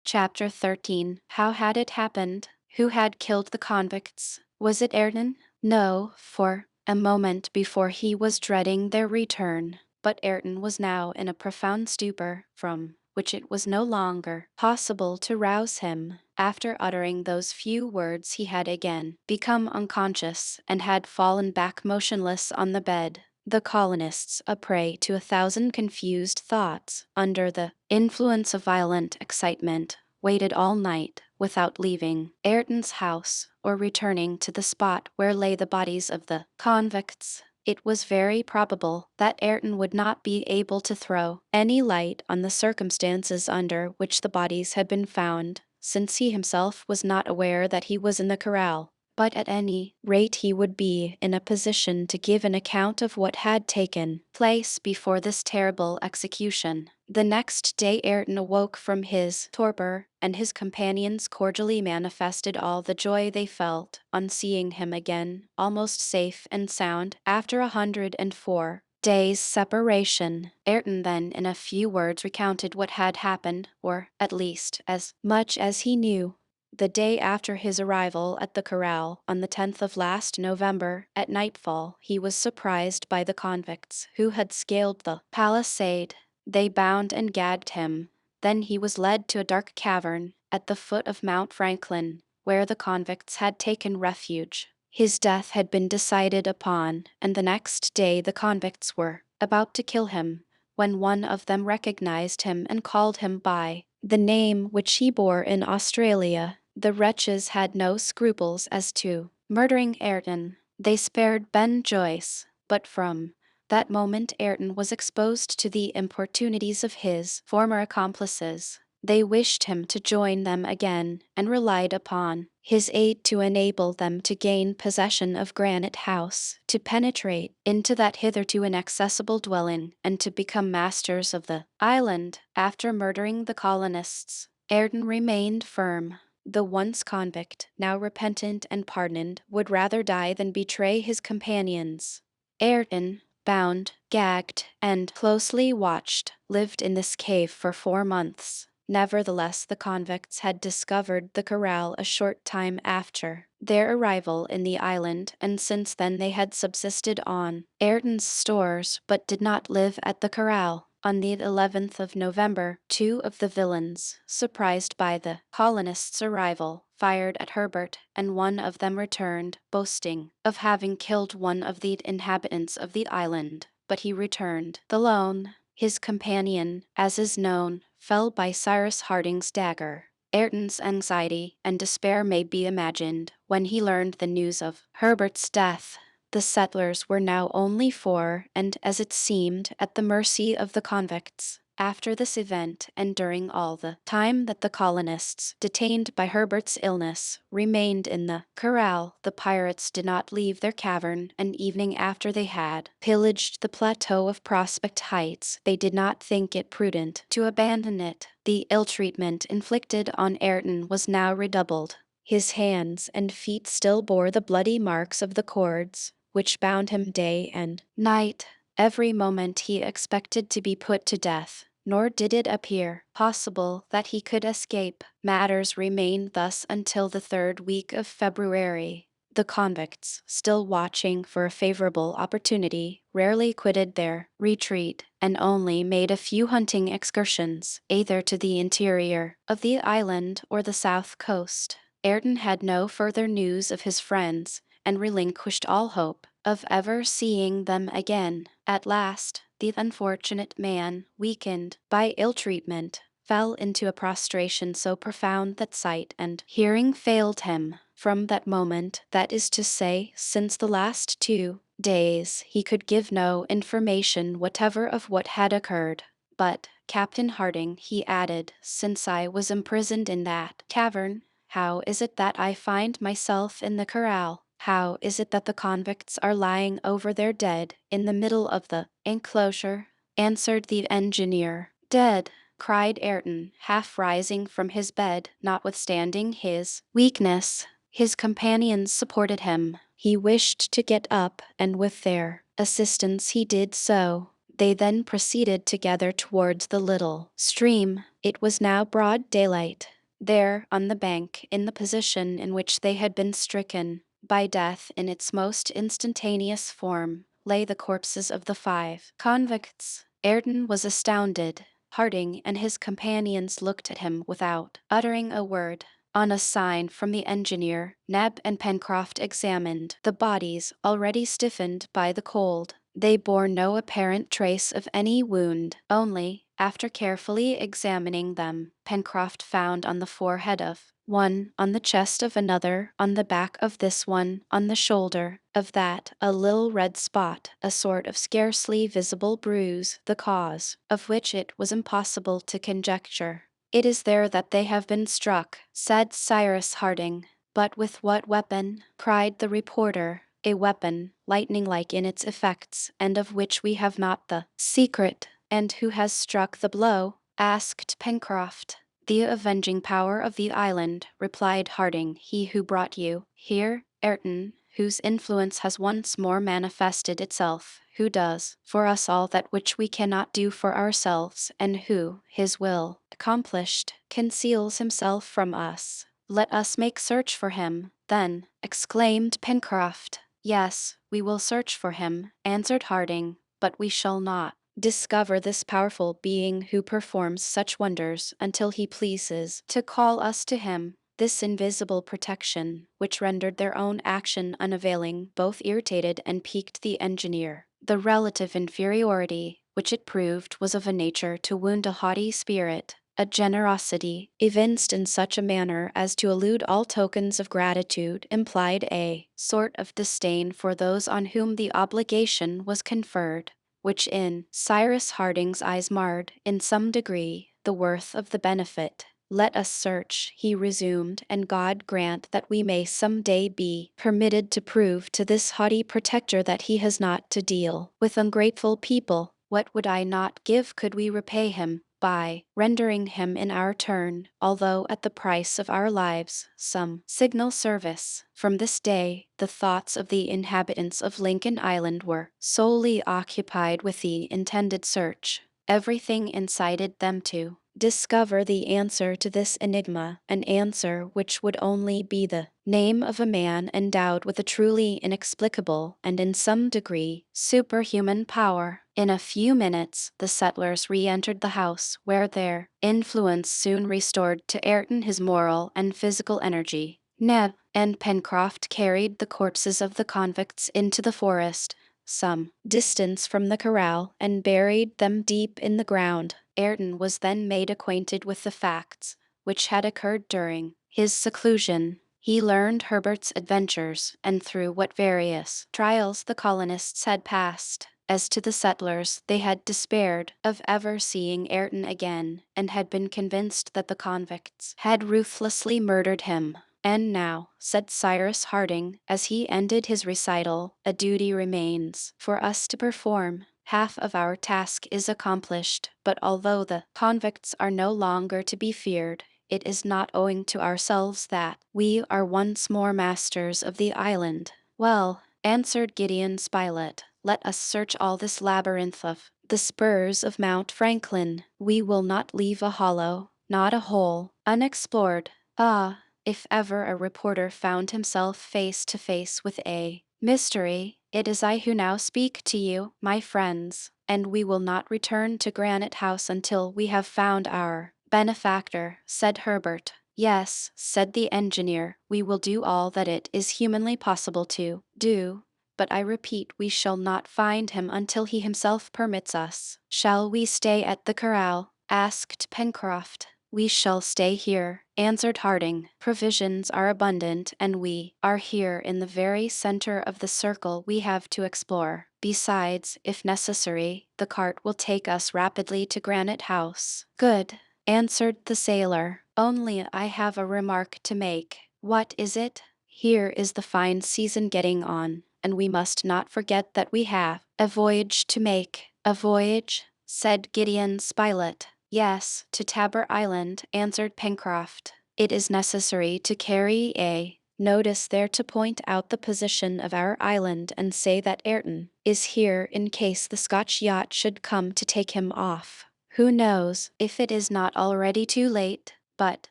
Chapter 13. How had it happened? Who had killed the convicts? Was it Ayrton? No, for a moment before he was dreading their return. But Ayrton was now in a profound stupor, from which it was no longer possible to rouse him. After uttering those few words he had again become unconscious, and had fallen back motionless on the bed. The colonists, a prey to 1,000 confused thoughts, under the influence of violent excitement, waited all night without leaving Ayrton's house or returning to the spot where lay the bodies of the convicts. It was very probable that Ayrton would not be able to throw any light on the circumstances under which the bodies had been found, since he himself was not aware that he was in the corral. But at any rate he would be in a position to give an account of what had taken place before this terrible execution. The next day Ayrton awoke from his torpor, and his companions cordially manifested all the joy they felt on seeing him again, almost safe and sound, after 104 days' separation. Ayrton then in a few words recounted what had happened, or at least as much as he knew. The day after his arrival at the corral, on the 10th of last November, at nightfall, he was surprised by the convicts, who had scaled the palisade. They bound and gagged him. Then he was led to a dark cavern at the foot of Mount Franklin, where the convicts had taken refuge. His death had been decided upon, and the next day the convicts were about to kill him, when one of them recognized him and called him by the name which he bore in Australia. The wretches had no scruples as to murdering Ayrton. They spared Ben Joyce, but from that moment Ayrton was exposed to the importunities of his former accomplices. They wished him to join them again, and relied upon his aid to enable them to gain possession of Granite House, to penetrate into that hitherto inaccessible dwelling, and to become masters of the island. After murdering the colonists, Ayrton remained firm. The once convict, now repentant and pardoned, would rather die than betray his companions. Ayrton, bound, gagged, and closely watched, lived in this cave for 4 months. Nevertheless, the convicts had discovered the corral a short time after their arrival in the island, and since then they had subsisted on Ayrton's stores, but did not live at the corral. On the 11th of November, 2 of the villains, surprised by the colonists' arrival, fired at Herbert, and one of them returned, boasting of having killed one of the inhabitants of the island. But he returned alone. His companion, as is known, fell by Cyrus Harding's dagger. Ayrton's anxiety and despair may be imagined when he learned the news of Herbert's death. The settlers were now only 4, and, as it seemed, at the mercy of the convicts. After this event, and during all the time that the colonists, detained by Herbert's illness, remained in the corral, the pirates did not leave their cavern, and evening after they had pillaged the plateau of Prospect Heights, they did not think it prudent to abandon it. The ill treatment inflicted on Ayrton was now redoubled. His hands and feet still bore the bloody marks of the cords which bound him day and night. Every moment he expected to be put to death, nor did it appear possible that he could escape. Matters remained thus until the 3rd week of February. The convicts, still watching for a favorable opportunity, rarely quitted their retreat, and only made a few hunting excursions, either to the interior of the island or the south coast. Ayrton had no further news of his friends, and relinquished all hope of ever seeing them again. At last, the unfortunate man, weakened by ill treatment, fell into a prostration so profound that sight and hearing failed him. From that moment, that is to say, since the last 2 days, he could give no information whatever of what had occurred. But, Captain Harding, he added, since I was imprisoned in that cavern, how is it that I find myself in the corral? How is it that the convicts are lying over their dead in the middle of the enclosure? Answered the engineer. Dead, cried Ayrton, half rising from his bed, notwithstanding his weakness. His companions supported him. He wished to get up, and with their assistance he did so. They then proceeded together towards the little stream. It was now broad daylight. There, on the bank, in the position in which they had been stricken by death in its most instantaneous form, lay the corpses of the 5 convicts. Ayrton was astounded. Harding and his companions looked at him without uttering a word. On a sign from the engineer, Neb and Pencroft examined the bodies already stiffened by the cold. They bore no apparent trace of any wound, only, after carefully examining them, Pencroft found on the forehead of one, on the chest of another, on the back of this one, on the shoulder of that, a little red spot, a sort of scarcely visible bruise, the cause of which it was impossible to conjecture. It is there that they have been struck, said Cyrus Harding. But with what weapon? Cried the reporter. A weapon, lightning-like in its effects, and of which we have not the secret. And who has struck the blow? Asked Pencroft. The avenging power of the island, replied Harding, he who brought you here, Ayrton, whose influence has once more manifested itself, who does for us all that which we cannot do for ourselves, and who, his will accomplished, conceals himself from us. Let us make search for him, then, exclaimed Pencroft. Yes, we will search for him, answered Harding, but we shall not discover this powerful being who performs such wonders until he pleases to call us to him. This invisible protection, which rendered their own action unavailing, both irritated and piqued the engineer. The relative inferiority which it proved was of a nature to wound a haughty spirit, a generosity evinced in such a manner as to elude all tokens of gratitude implied a sort of disdain for those on whom the obligation was conferred, which in Cyrus Harding's eyes marred, in some degree, the worth of the benefit. Let us search, he resumed, and God grant that we may some day be permitted to prove to this haughty protector that he has not to deal with ungrateful people. What would I not give could we repay him by rendering him in our turn, although at the price of our lives, some signal service. From this day, the thoughts of the inhabitants of Lincoln Island were solely occupied with the intended search. Everything incited them to discover the answer to this enigma, an answer which would only be the name of a man endowed with a truly inexplicable and in some degree superhuman power. In a few minutes, the settlers re-entered the house, where their influence soon restored to Ayrton his moral and physical energy. Neb and Pencroft carried the corpses of the convicts into the forest, some distance from the corral, and buried them deep in the ground. Ayrton was then made acquainted with the facts which had occurred during his seclusion. He learned Herbert's adventures, and through what various trials the colonists had passed. As to the settlers, they had despaired of ever seeing Ayrton again, and had been convinced that the convicts had ruthlessly murdered him. And now, said Cyrus Harding, as he ended his recital, a duty remains for us to perform. Half of our task is accomplished, but although the convicts are no longer to be feared, it is not owing to ourselves that we are once more masters of the island. Well, answered Gideon Spilett, let us search all this labyrinth of the spurs of Mount Franklin. We will not leave a hollow, not a hole, unexplored. Ah, if ever a reporter found himself face to face with a mystery, it is I who now speak to you, my friends, and we will not return to Granite House until we have found our benefactor, said Herbert. Yes, said the engineer, we will do all that it is humanly possible to do, but I repeat we shall not find him until he himself permits us. Shall we stay at the corral? Asked Pencroft. We shall stay here, answered Harding. Provisions are abundant, and we are here in the very center of the circle we have to explore. Besides, if necessary, the cart will take us rapidly to Granite House. Good, answered the sailor. Only I have a remark to make. What is it? Here is the fine season getting on, and we must not forget that we have a voyage to make. A voyage? Said Gideon Spilett. Yes, to Tabor Island, answered Pencroft. It is necessary to carry a notice there to point out the position of our island and say that Ayrton is here in case the Scotch yacht should come to take him off. Who knows if it is not already too late? But,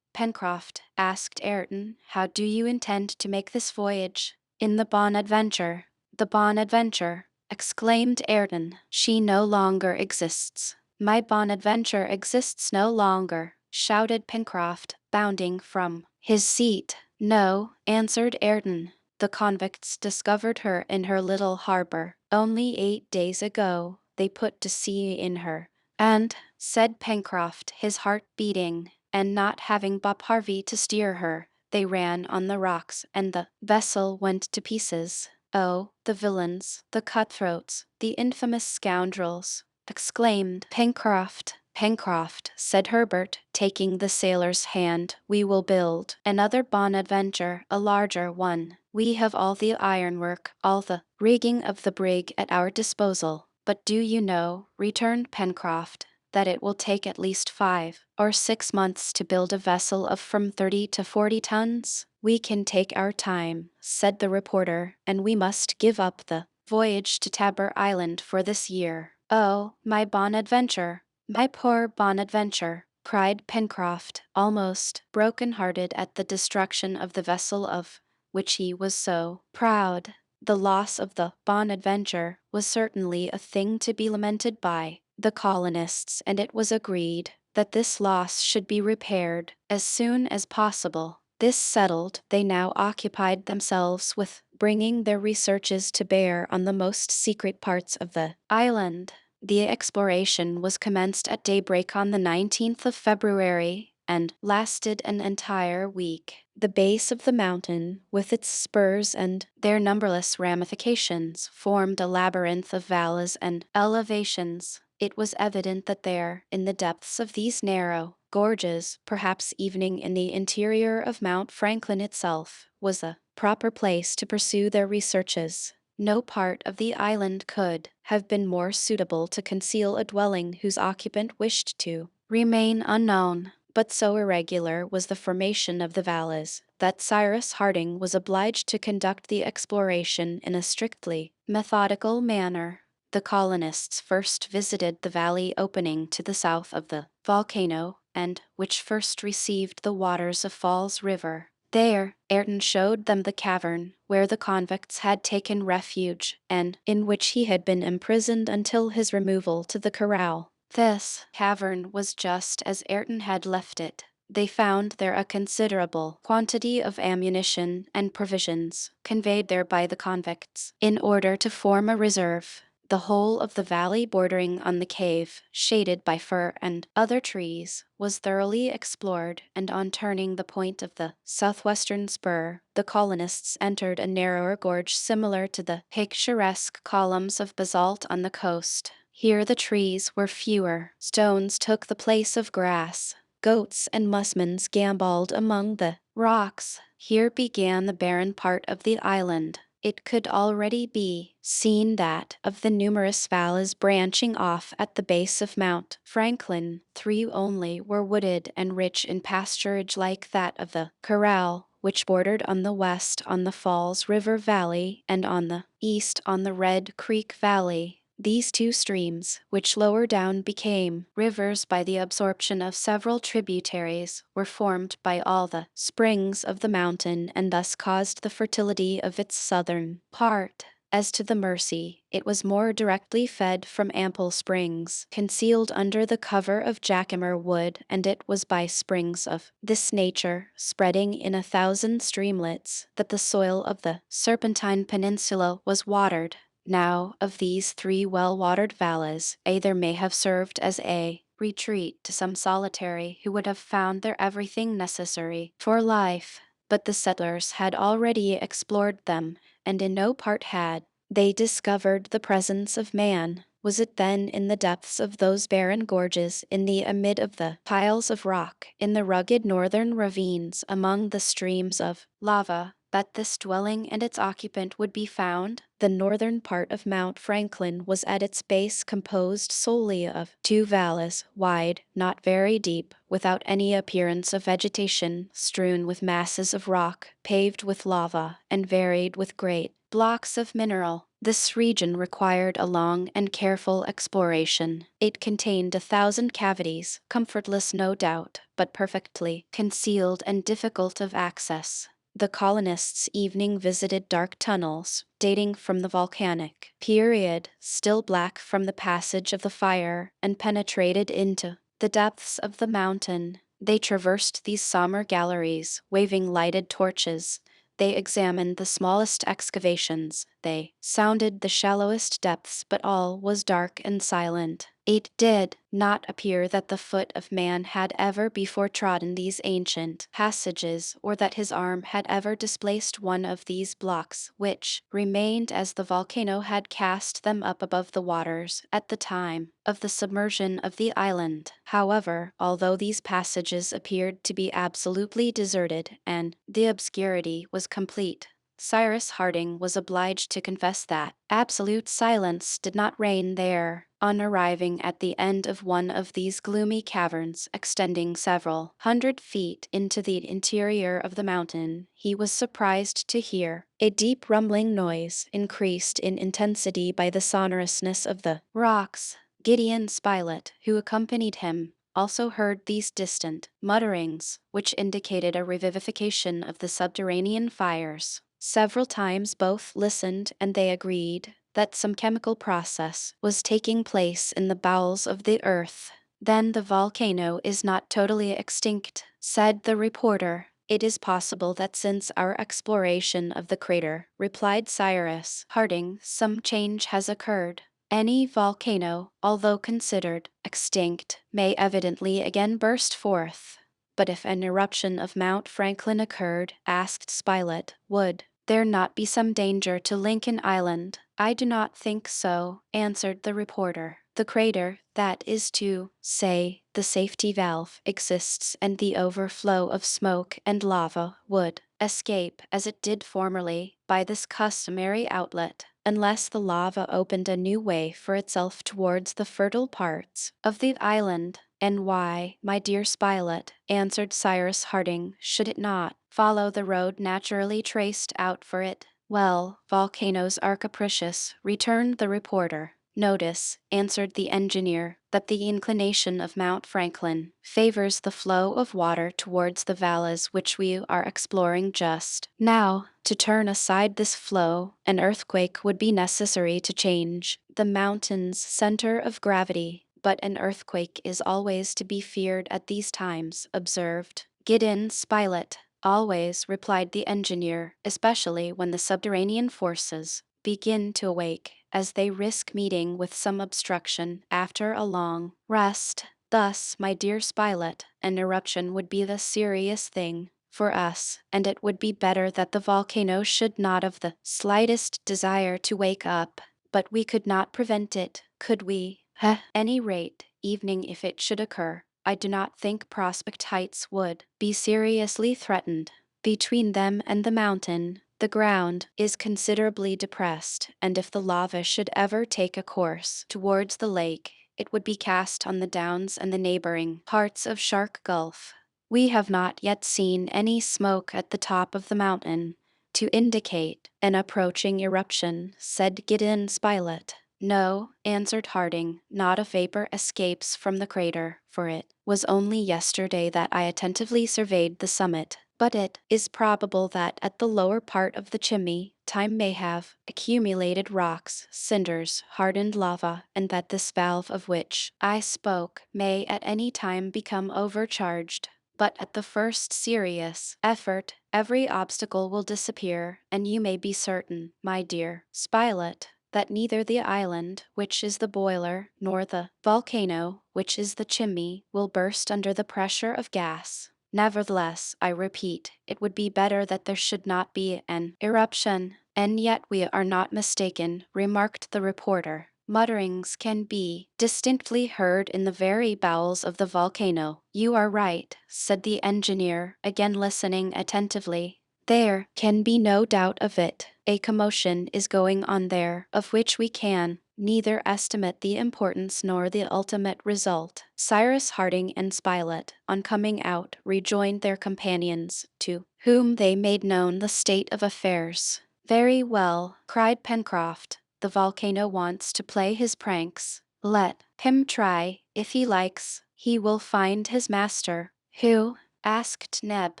Pencroft, asked Ayrton, how do you intend to make this voyage? In the Bonadventure. The Bonadventure, exclaimed Ayrton. She no longer exists. My Bonadventure exists no longer, shouted Pencroft, bounding from his seat. No, answered Ayrton. The convicts discovered her in her little harbor. Only 8 days ago they put to sea in her. And, said Pencroft, his heart beating, and not having Bob Harvey to steer her, they ran on the rocks and the vessel went to pieces. Oh, the villains, the cutthroats, the infamous scoundrels, exclaimed Pencroft. Pencroft, said Herbert, taking the sailor's hand, we will build another Bonadventure, a larger one. We have all the ironwork, all the rigging of the brig at our disposal. But do you know, returned Pencroft, that it will take at least 5 or 6 months to build a vessel of from 30 to 40 tons? We can take our time, said the reporter, and we must give up the voyage to Tabor Island for this year. Oh, my Bonadventure! My poor Bonadventure! Cried Pencroft, almost broken-hearted at the destruction of the vessel of which he was so proud. The loss of the Bonadventure was certainly a thing to be lamented by the colonists, and it was agreed that this loss should be repaired as soon as possible. This settled, they now occupied themselves with bringing their researches to bear on the most secret parts of the island. The exploration was commenced at daybreak on the 19th of February, and lasted an entire week. The base of the mountain, with its spurs and their numberless ramifications, formed a labyrinth of valleys and elevations. It was evident that there, in the depths of these narrow gorges, perhaps even in the interior of Mount Franklin itself, was a proper place to pursue their researches. No part of the island could have been more suitable to conceal a dwelling whose occupant wished to remain unknown. But so irregular was the formation of the valleys that Cyrus Harding was obliged to conduct the exploration in a strictly methodical manner. The colonists first visited the valley opening to the south of the volcano, and which first received the waters of Falls River. There, Ayrton showed them the cavern where the convicts had taken refuge, and in which he had been imprisoned until his removal to the corral. This cavern was just as Ayrton had left it. They found there a considerable quantity of ammunition and provisions, conveyed there by the convicts, in order to form a reserve. The whole of the valley bordering on the cave, shaded by fir and other trees, was thoroughly explored, and on turning the point of the southwestern spur, the colonists entered a narrower gorge similar to the picturesque columns of basalt on the coast. Here the trees were fewer, stones took the place of grass, goats and musmons gamboled among the rocks. Here began the barren part of the island. It could already be seen that, of the numerous valleys branching off at the base of Mount Franklin, 3 only were wooded and rich in pasturage like that of the corral, which bordered on the west on the Falls River Valley and on the east on the Red Creek Valley. These 2 streams, which lower down became rivers by the absorption of several tributaries, were formed by all the springs of the mountain and thus caused the fertility of its southern part. As to the Mercy, it was more directly fed from ample springs, concealed under the cover of jacamar wood, and it was by springs of this nature, spreading in 1,000 streamlets, that the soil of the Serpentine Peninsula was watered. Now, of these 3 well-watered valleys, either may have served as a retreat to some solitary who would have found there everything necessary for life, but the settlers had already explored them, and in no part had they discovered the presence of man. Was it then in the depths of those barren gorges, in the amid of the piles of rock, in the rugged northern ravines, among the streams of lava, that this dwelling and its occupant would be found? The northern part of Mount Franklin was at its base composed solely of two valleys, wide, not very deep, without any appearance of vegetation, strewn with masses of rock, paved with lava, and varied with great blocks of mineral. This region required a long and careful exploration. It contained 1,000 cavities, comfortless no doubt, but perfectly concealed and difficult of access. The colonists' evening visited dark tunnels, dating from the volcanic period, still black from the passage of the fire, and penetrated into the depths of the mountain. They traversed these somber galleries, waving lighted torches. They examined the smallest excavations, they sounded the shallowest depths, but all was dark and silent. It did not appear that the foot of man had ever before trodden these ancient passages, or that his arm had ever displaced one of these blocks, which remained as the volcano had cast them up above the waters at the time of the submersion of the island. However, although these passages appeared to be absolutely deserted and the obscurity was complete, Cyrus Harding was obliged to confess that absolute silence did not reign there. On arriving at the end of one of these gloomy caverns, extending several hundred feet into the interior of the mountain, he was surprised to hear a deep rumbling noise, increased in intensity by the sonorousness of the rocks. Gideon Spilett, who accompanied him, also heard these distant mutterings, which indicated a revivification of the subterranean fires. Several times both listened, and they agreed that some chemical process was taking place in the bowels of the earth. Then the volcano is not totally extinct, said the reporter. It is possible that since our exploration of the crater, replied Cyrus Harding, some change has occurred. Any volcano, although considered extinct, may evidently again burst forth. But if an eruption of Mount Franklin occurred, asked Spilett, would there not be some danger to Lincoln Island? I do not think so, answered the reporter. The crater, that is to say, the safety valve, exists, and the overflow of smoke and lava would escape, as it did formerly, by this customary outlet, unless the lava opened a new way for itself towards the fertile parts of the island. And why, my dear Spilett, answered Cyrus Harding, should it not follow the road naturally traced out for it? Well, volcanoes are capricious, returned the reporter. Notice, answered the engineer, that the inclination of Mount Franklin favors the flow of water towards the valleys which we are exploring just now. To turn aside this flow, an earthquake would be necessary to change the mountain's center of gravity. But an earthquake is always to be feared at these times, observed Gideon Spilett. Always, replied the engineer, especially when the subterranean forces begin to awake, as they risk meeting with some obstruction after a long rest. Thus, my dear Spilett, an eruption would be the serious thing for us, and it would be better that the volcano should not have the slightest desire to wake up. But we could not prevent it, could we? At any rate, evening if it should occur, I do not think Prospect Heights would be seriously threatened. Between them and the mountain, the ground is considerably depressed, and if the lava should ever take a course towards the lake, it would be cast on the downs and the neighboring parts of Shark Gulf. We have not yet seen any smoke at the top of the mountain to indicate an approaching eruption, said Gideon Spilett. No, answered Harding, not a vapor escapes from the crater, for it was only yesterday that I attentively surveyed the summit. But it is probable that at the lower part of the chimney, time may have accumulated rocks, cinders, hardened lava, and that this valve of which I spoke may at any time become overcharged. But at the first serious effort, every obstacle will disappear, and you may be certain, my dear Spilett, that neither the island, which is the boiler, nor the volcano, which is the chimney, will burst under the pressure of gas. Nevertheless, I repeat, it would be better that there should not be an eruption. "And yet we are not mistaken," remarked the reporter. "Mutterings can be distinctly heard in the very bowels of the volcano." "You are right," said the engineer, again listening attentively. "There can be no doubt of it. A commotion is going on there, of which we can neither estimate the importance nor the ultimate result." Cyrus Harding and Spilett, on coming out, rejoined their companions, to whom they made known the state of affairs. "Very well," cried Pencroft, "the volcano wants to play his pranks. Let him try. If he likes, he will find his master." "Who?" asked Neb.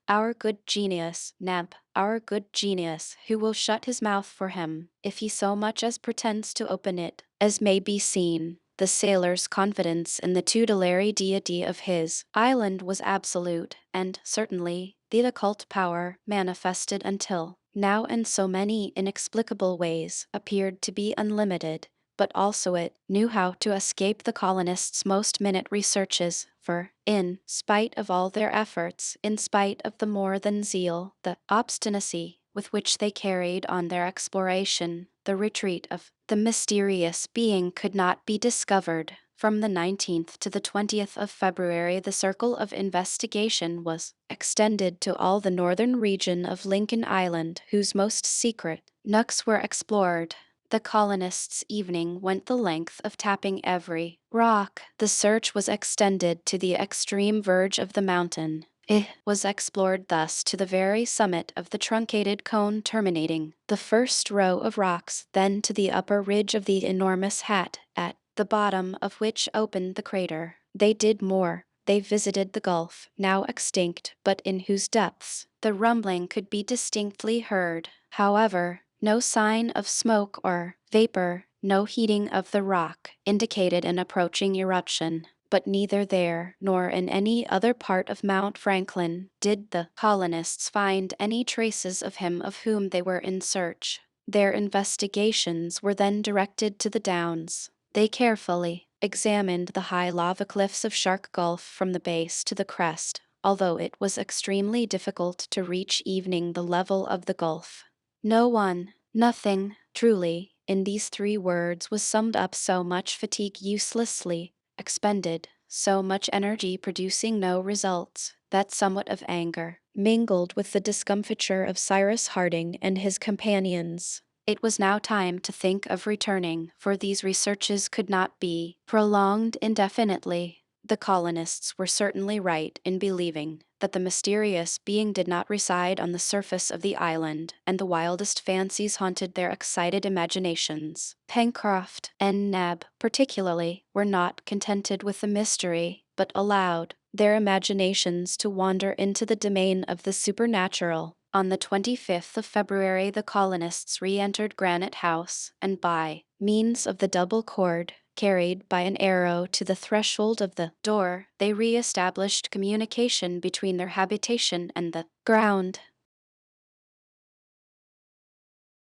"Our good genius, Neb, our good genius, who will shut his mouth for him, if he so much as pretends to open it." As may be seen, the sailor's confidence in the tutelary deity of his island was absolute, and certainly the occult power manifested until now in so many inexplicable ways appeared to be unlimited. But also it knew how to escape the colonists' most minute researches, for, in spite of all their efforts, in spite of the more than zeal, the obstinacy with which they carried on their exploration, the retreat of the mysterious being could not be discovered. From the 19th to the 20th of February, the circle of investigation was extended to all the northern region of Lincoln Island, whose most secret nooks were explored. The colonists' evening went the length of tapping every rock. The search was extended to the extreme verge of the mountain. It was explored thus to the very summit of the truncated cone terminating the first row of rocks, then to the upper ridge of the enormous hat, at the bottom of which opened the crater. They did more. They visited the gulf, now extinct, but in whose depths the rumbling could be distinctly heard. However, no sign of smoke or vapor, no heating of the rock, indicated an approaching eruption. But neither there nor in any other part of Mount Franklin did the colonists find any traces of him of whom they were in search. Their investigations were then directed to the Downs. They carefully examined the high lava cliffs of Shark Gulf from the base to the crest, although it was extremely difficult to reach even the level of the gulf. No one, nothing, truly, in these 3 words was summed up. So much fatigue uselessly expended, so much energy producing no results, that somewhat of anger mingled with the discomfiture of Cyrus Harding and his companions. It was now time to think of returning, for these researches could not be prolonged indefinitely. The colonists were certainly right in believing that the mysterious being did not reside on the surface of the island, and the wildest fancies haunted their excited imaginations. Pencroft and Neb, particularly, were not contented with the mystery, but allowed their imaginations to wander into the domain of the supernatural. On the 25th of February, the colonists re-entered Granite House, and by means of the double cord carried by an arrow to the threshold of the door, they re-established communication between their habitation and the ground.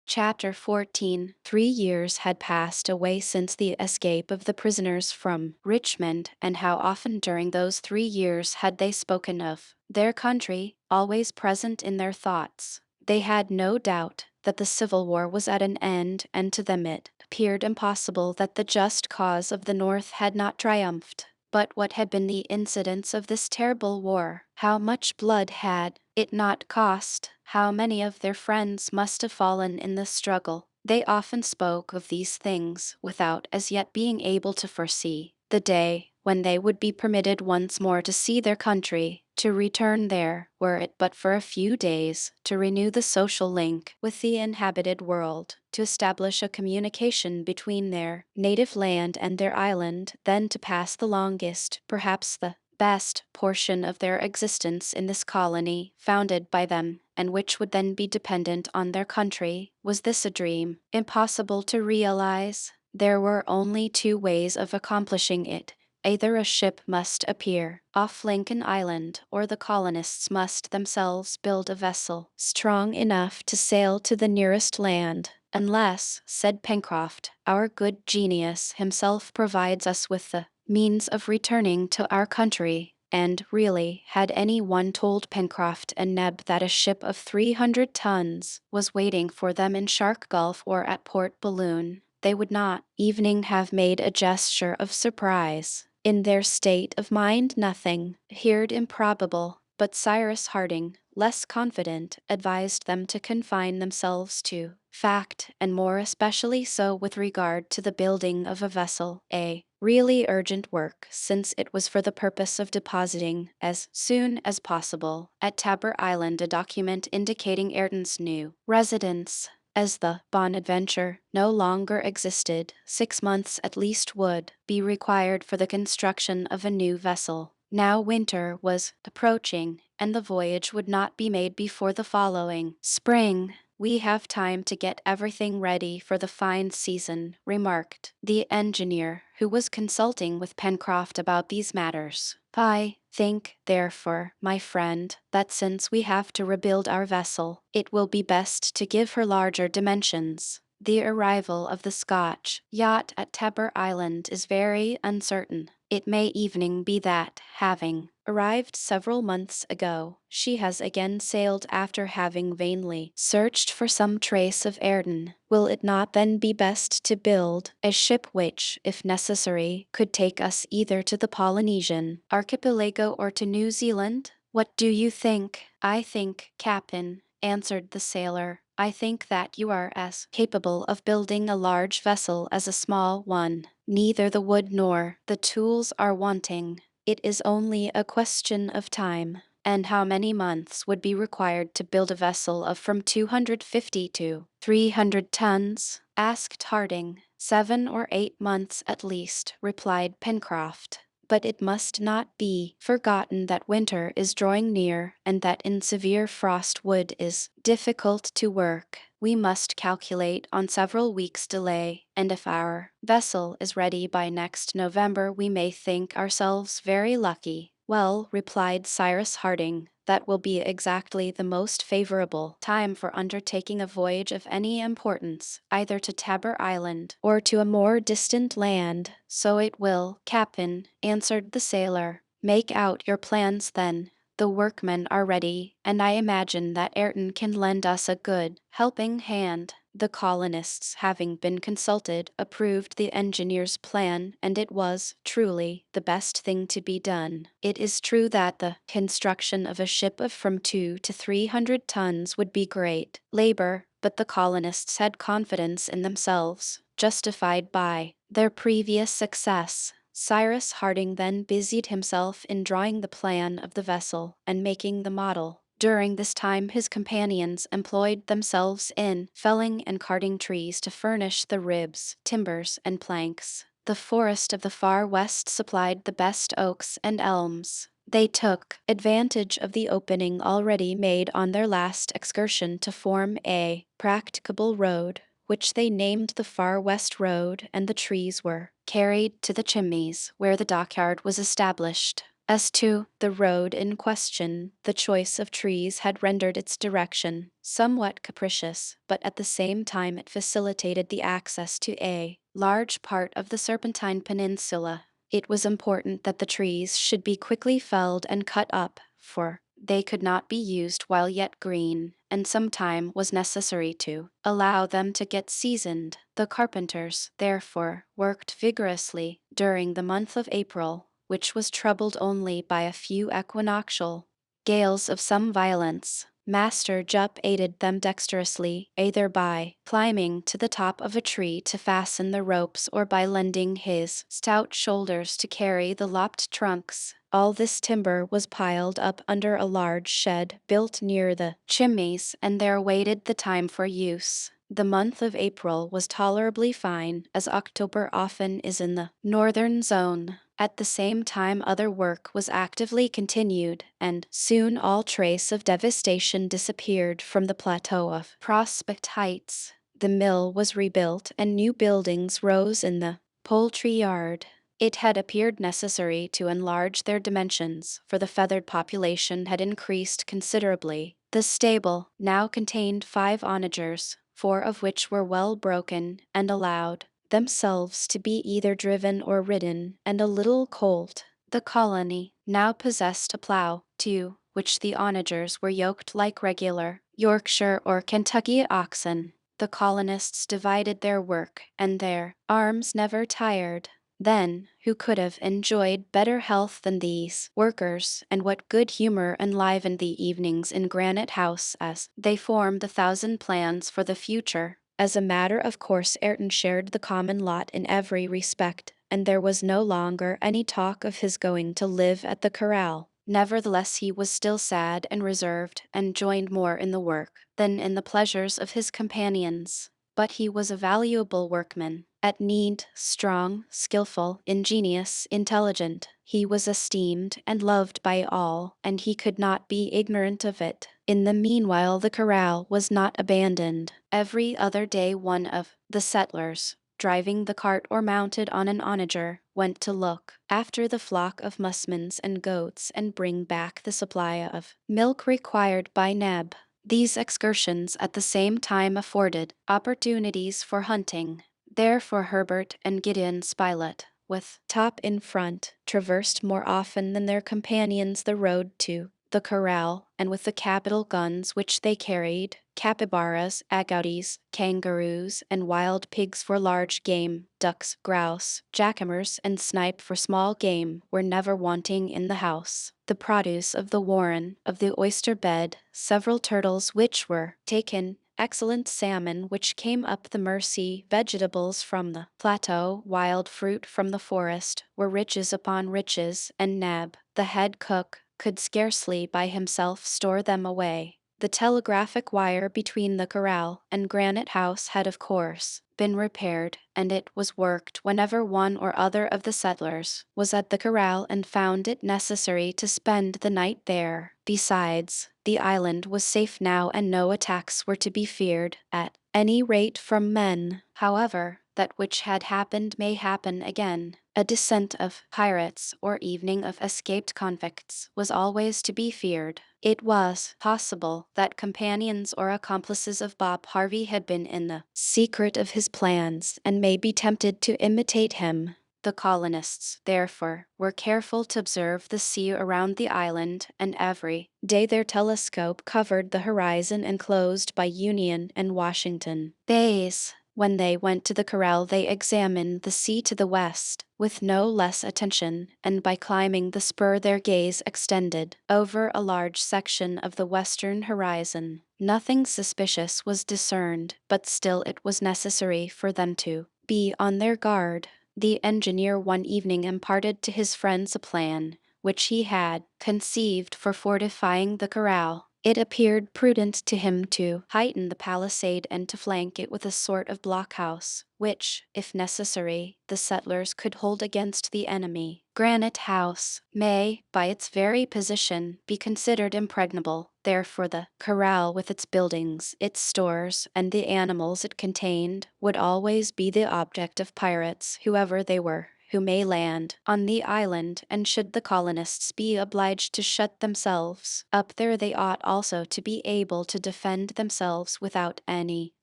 Chapter 14. 3 years had passed away since the escape of the prisoners from Richmond, and how often during those 3 years had they spoken of their country, always present in their thoughts. They had no doubt that the Civil War was at an end, and to them it appeared impossible that the just cause of the North had not triumphed. But what had been the incidents of this terrible war? How much blood had it not cost? How many of their friends must have fallen in the struggle? They often spoke of these things without as yet being able to foresee the day when they would be permitted once more to see their country, to return there, were it but for a few days, to renew the social link with the inhabited world, to establish a communication between their native land and their island, then to pass the longest, perhaps the best, portion of their existence in this colony, founded by them, and which would then be dependent on their country. Was this a dream, impossible to realize? There were only 2 ways of accomplishing it. Either a ship must appear off Lincoln Island, or the colonists must themselves build a vessel strong enough to sail to the nearest land. "Unless," said Pencroft, "our good genius himself provides us with the means of returning to our country, And really, had any one told Pencroft and Neb that a ship of 300 tons was waiting for them in Shark Gulf or at Port Balloon, they would not even have made a gesture of surprise. In their state of mind, nothing appeared improbable, but Cyrus Harding, less confident, advised them to confine themselves to fact, and more especially so with regard to the building of a vessel, a really urgent work, since it was for the purpose of depositing, as soon as possible, at Tabor Island a document indicating Ayrton's new residence. As the Bonadventure no longer existed, 6 months at least would be required for the construction of a new vessel. Now winter was approaching, and the voyage would not be made before the following spring. "We have time to get everything ready for the fine season," remarked the engineer, who was consulting with Pencroft about these matters. "I think, therefore, my friend, that since we have to rebuild our vessel, it will be best to give her larger dimensions. The arrival of the Scotch yacht at Tabor Island is very uncertain. It may even be that, having arrived several months ago, she has again sailed after having vainly searched for some trace of Ayrton. Will it not then be best to build a ship which, if necessary, could take us either to the Polynesian archipelago or to New Zealand? What do you think?" "I think, Captain," answered the sailor, "I think that you are as capable of building a large vessel as a small one. Neither the wood nor the tools are wanting. It is only a question of time." "And how many months would be required to build a vessel of from 250 to 300 tons?" asked Harding. "7 or 8 months at least," replied Pencroft. "But it must not be forgotten that winter is drawing near, and that in severe frost wood is difficult to work. We must calculate on several weeks' delay, and if our vessel is ready by next November, we may think ourselves very lucky." "Well," replied Cyrus Harding, "that will be exactly the most favorable time for undertaking a voyage of any importance, either to Tabor Island or to a more distant land." "So it will, Captain," answered the sailor. "Make out your plans then. The workmen are ready, and I imagine that Ayrton can lend us a good helping hand." The colonists, having been consulted, approved the engineer's plan, and it was, truly, the best thing to be done. It is true that the construction of a ship of from 200 to 300 tons would be great labor, but the colonists had confidence in themselves, justified by their previous success. Cyrus Harding then busied himself in drawing the plan of the vessel and making the model. During this time his companions employed themselves in felling and carting trees to furnish the ribs, timbers, and planks. The forest of the far west supplied the best oaks and elms. They took advantage of the opening already made on their last excursion to form a practicable road, which they named the Far West Road, and the trees were carried to the Chimneys, where the dockyard was established. As to the road in question, the choice of trees had rendered its direction somewhat capricious, but at the same time it facilitated the access to a large part of the Serpentine Peninsula. It was important that the trees should be quickly felled and cut up, for they could not be used while yet green, and some time was necessary to allow them to get seasoned. The carpenters, therefore, worked vigorously during the month of April, which was troubled only by a few equinoctial gales of some violence. Master Jup aided them dexterously, either by climbing to the top of a tree to fasten the ropes or by lending his stout shoulders to carry the lopped trunks. All this timber was piled up under a large shed built near the chimneys, and there waited the time for use. The month of April was tolerably fine, as October often is in the northern zone. At the same time other work was actively continued, and soon all trace of devastation disappeared from the plateau of Prospect Heights. The mill was rebuilt, and new buildings rose in the poultry yard. It had appeared necessary to enlarge their dimensions, for the feathered population had increased considerably. The stable now contained 5 onagers, 4 of which were well broken, and allowed themselves to be either driven or ridden, and a little colt. The colony now possessed a plough, to which the onagers were yoked like regular Yorkshire or Kentucky oxen. The colonists divided their work, and their arms never tired. Then, who could have enjoyed better health than these workers, and what good humor enlivened the evenings in Granite House as they formed 1,000 plans for the future? As a matter of course, Ayrton shared the common lot in every respect, and there was no longer any talk of his going to live at the corral. Nevertheless, he was still sad and reserved, and joined more in the work than in the pleasures of his companions. But he was a valuable workman. At need, strong, skillful, ingenious, intelligent. He was esteemed and loved by all, and he could not be ignorant of it. In the meanwhile, the corral was not abandoned. Every other day one of the settlers, driving the cart or mounted on an onager, went to look after the flock of musmons and goats and bring back the supply of milk required by Neb. These excursions at the same time afforded opportunities for hunting. Therefore Herbert and Gideon Spilett, with Top in front, traversed more often than their companions the road to the corral, and with the capital guns which they carried, capybaras, agoutis, kangaroos, and wild pigs for large game, ducks, grouse, jacamars, and snipe for small game, were never wanting in the house. The produce of the warren, of the oyster bed, several turtles which were taken, excellent salmon which came up the Mersey, vegetables from the plateau, wild fruit from the forest, were riches upon riches, and Neb, the head cook, could scarcely by himself store them away. The telegraphic wire between the corral and Granite House had of course been repaired, and it was worked whenever one or other of the settlers was at the corral and found it necessary to spend the night there. Besides, the island was safe now, and no attacks were to be feared, at any rate from men. However, that which had happened may happen again. A descent of pirates or evening of escaped convicts was always to be feared. It was possible that companions or accomplices of Bob Harvey had been in the secret of his plans, and may be tempted to imitate him. The colonists, therefore, were careful to observe the sea around the island, and every day their telescope covered the horizon enclosed by Union and Washington bays. When they went to the corral they examined the sea to the west, with no less attention, and by climbing the spur their gaze extended over a large section of the western horizon. Nothing suspicious was discerned, but still it was necessary for them to be on their guard. The engineer one evening imparted to his friends a plan which he had conceived for fortifying the corral. It appeared prudent to him to heighten the palisade and to flank it with a sort of blockhouse, which, if necessary, the settlers could hold against the enemy. Granite House may, by its very position, be considered impregnable. Therefore the corral with its buildings, its stores, and the animals it contained, would always be the object of pirates, whoever they were, who may land on the island, and should the colonists be obliged to shut themselves up there, they ought also to be able to defend themselves without any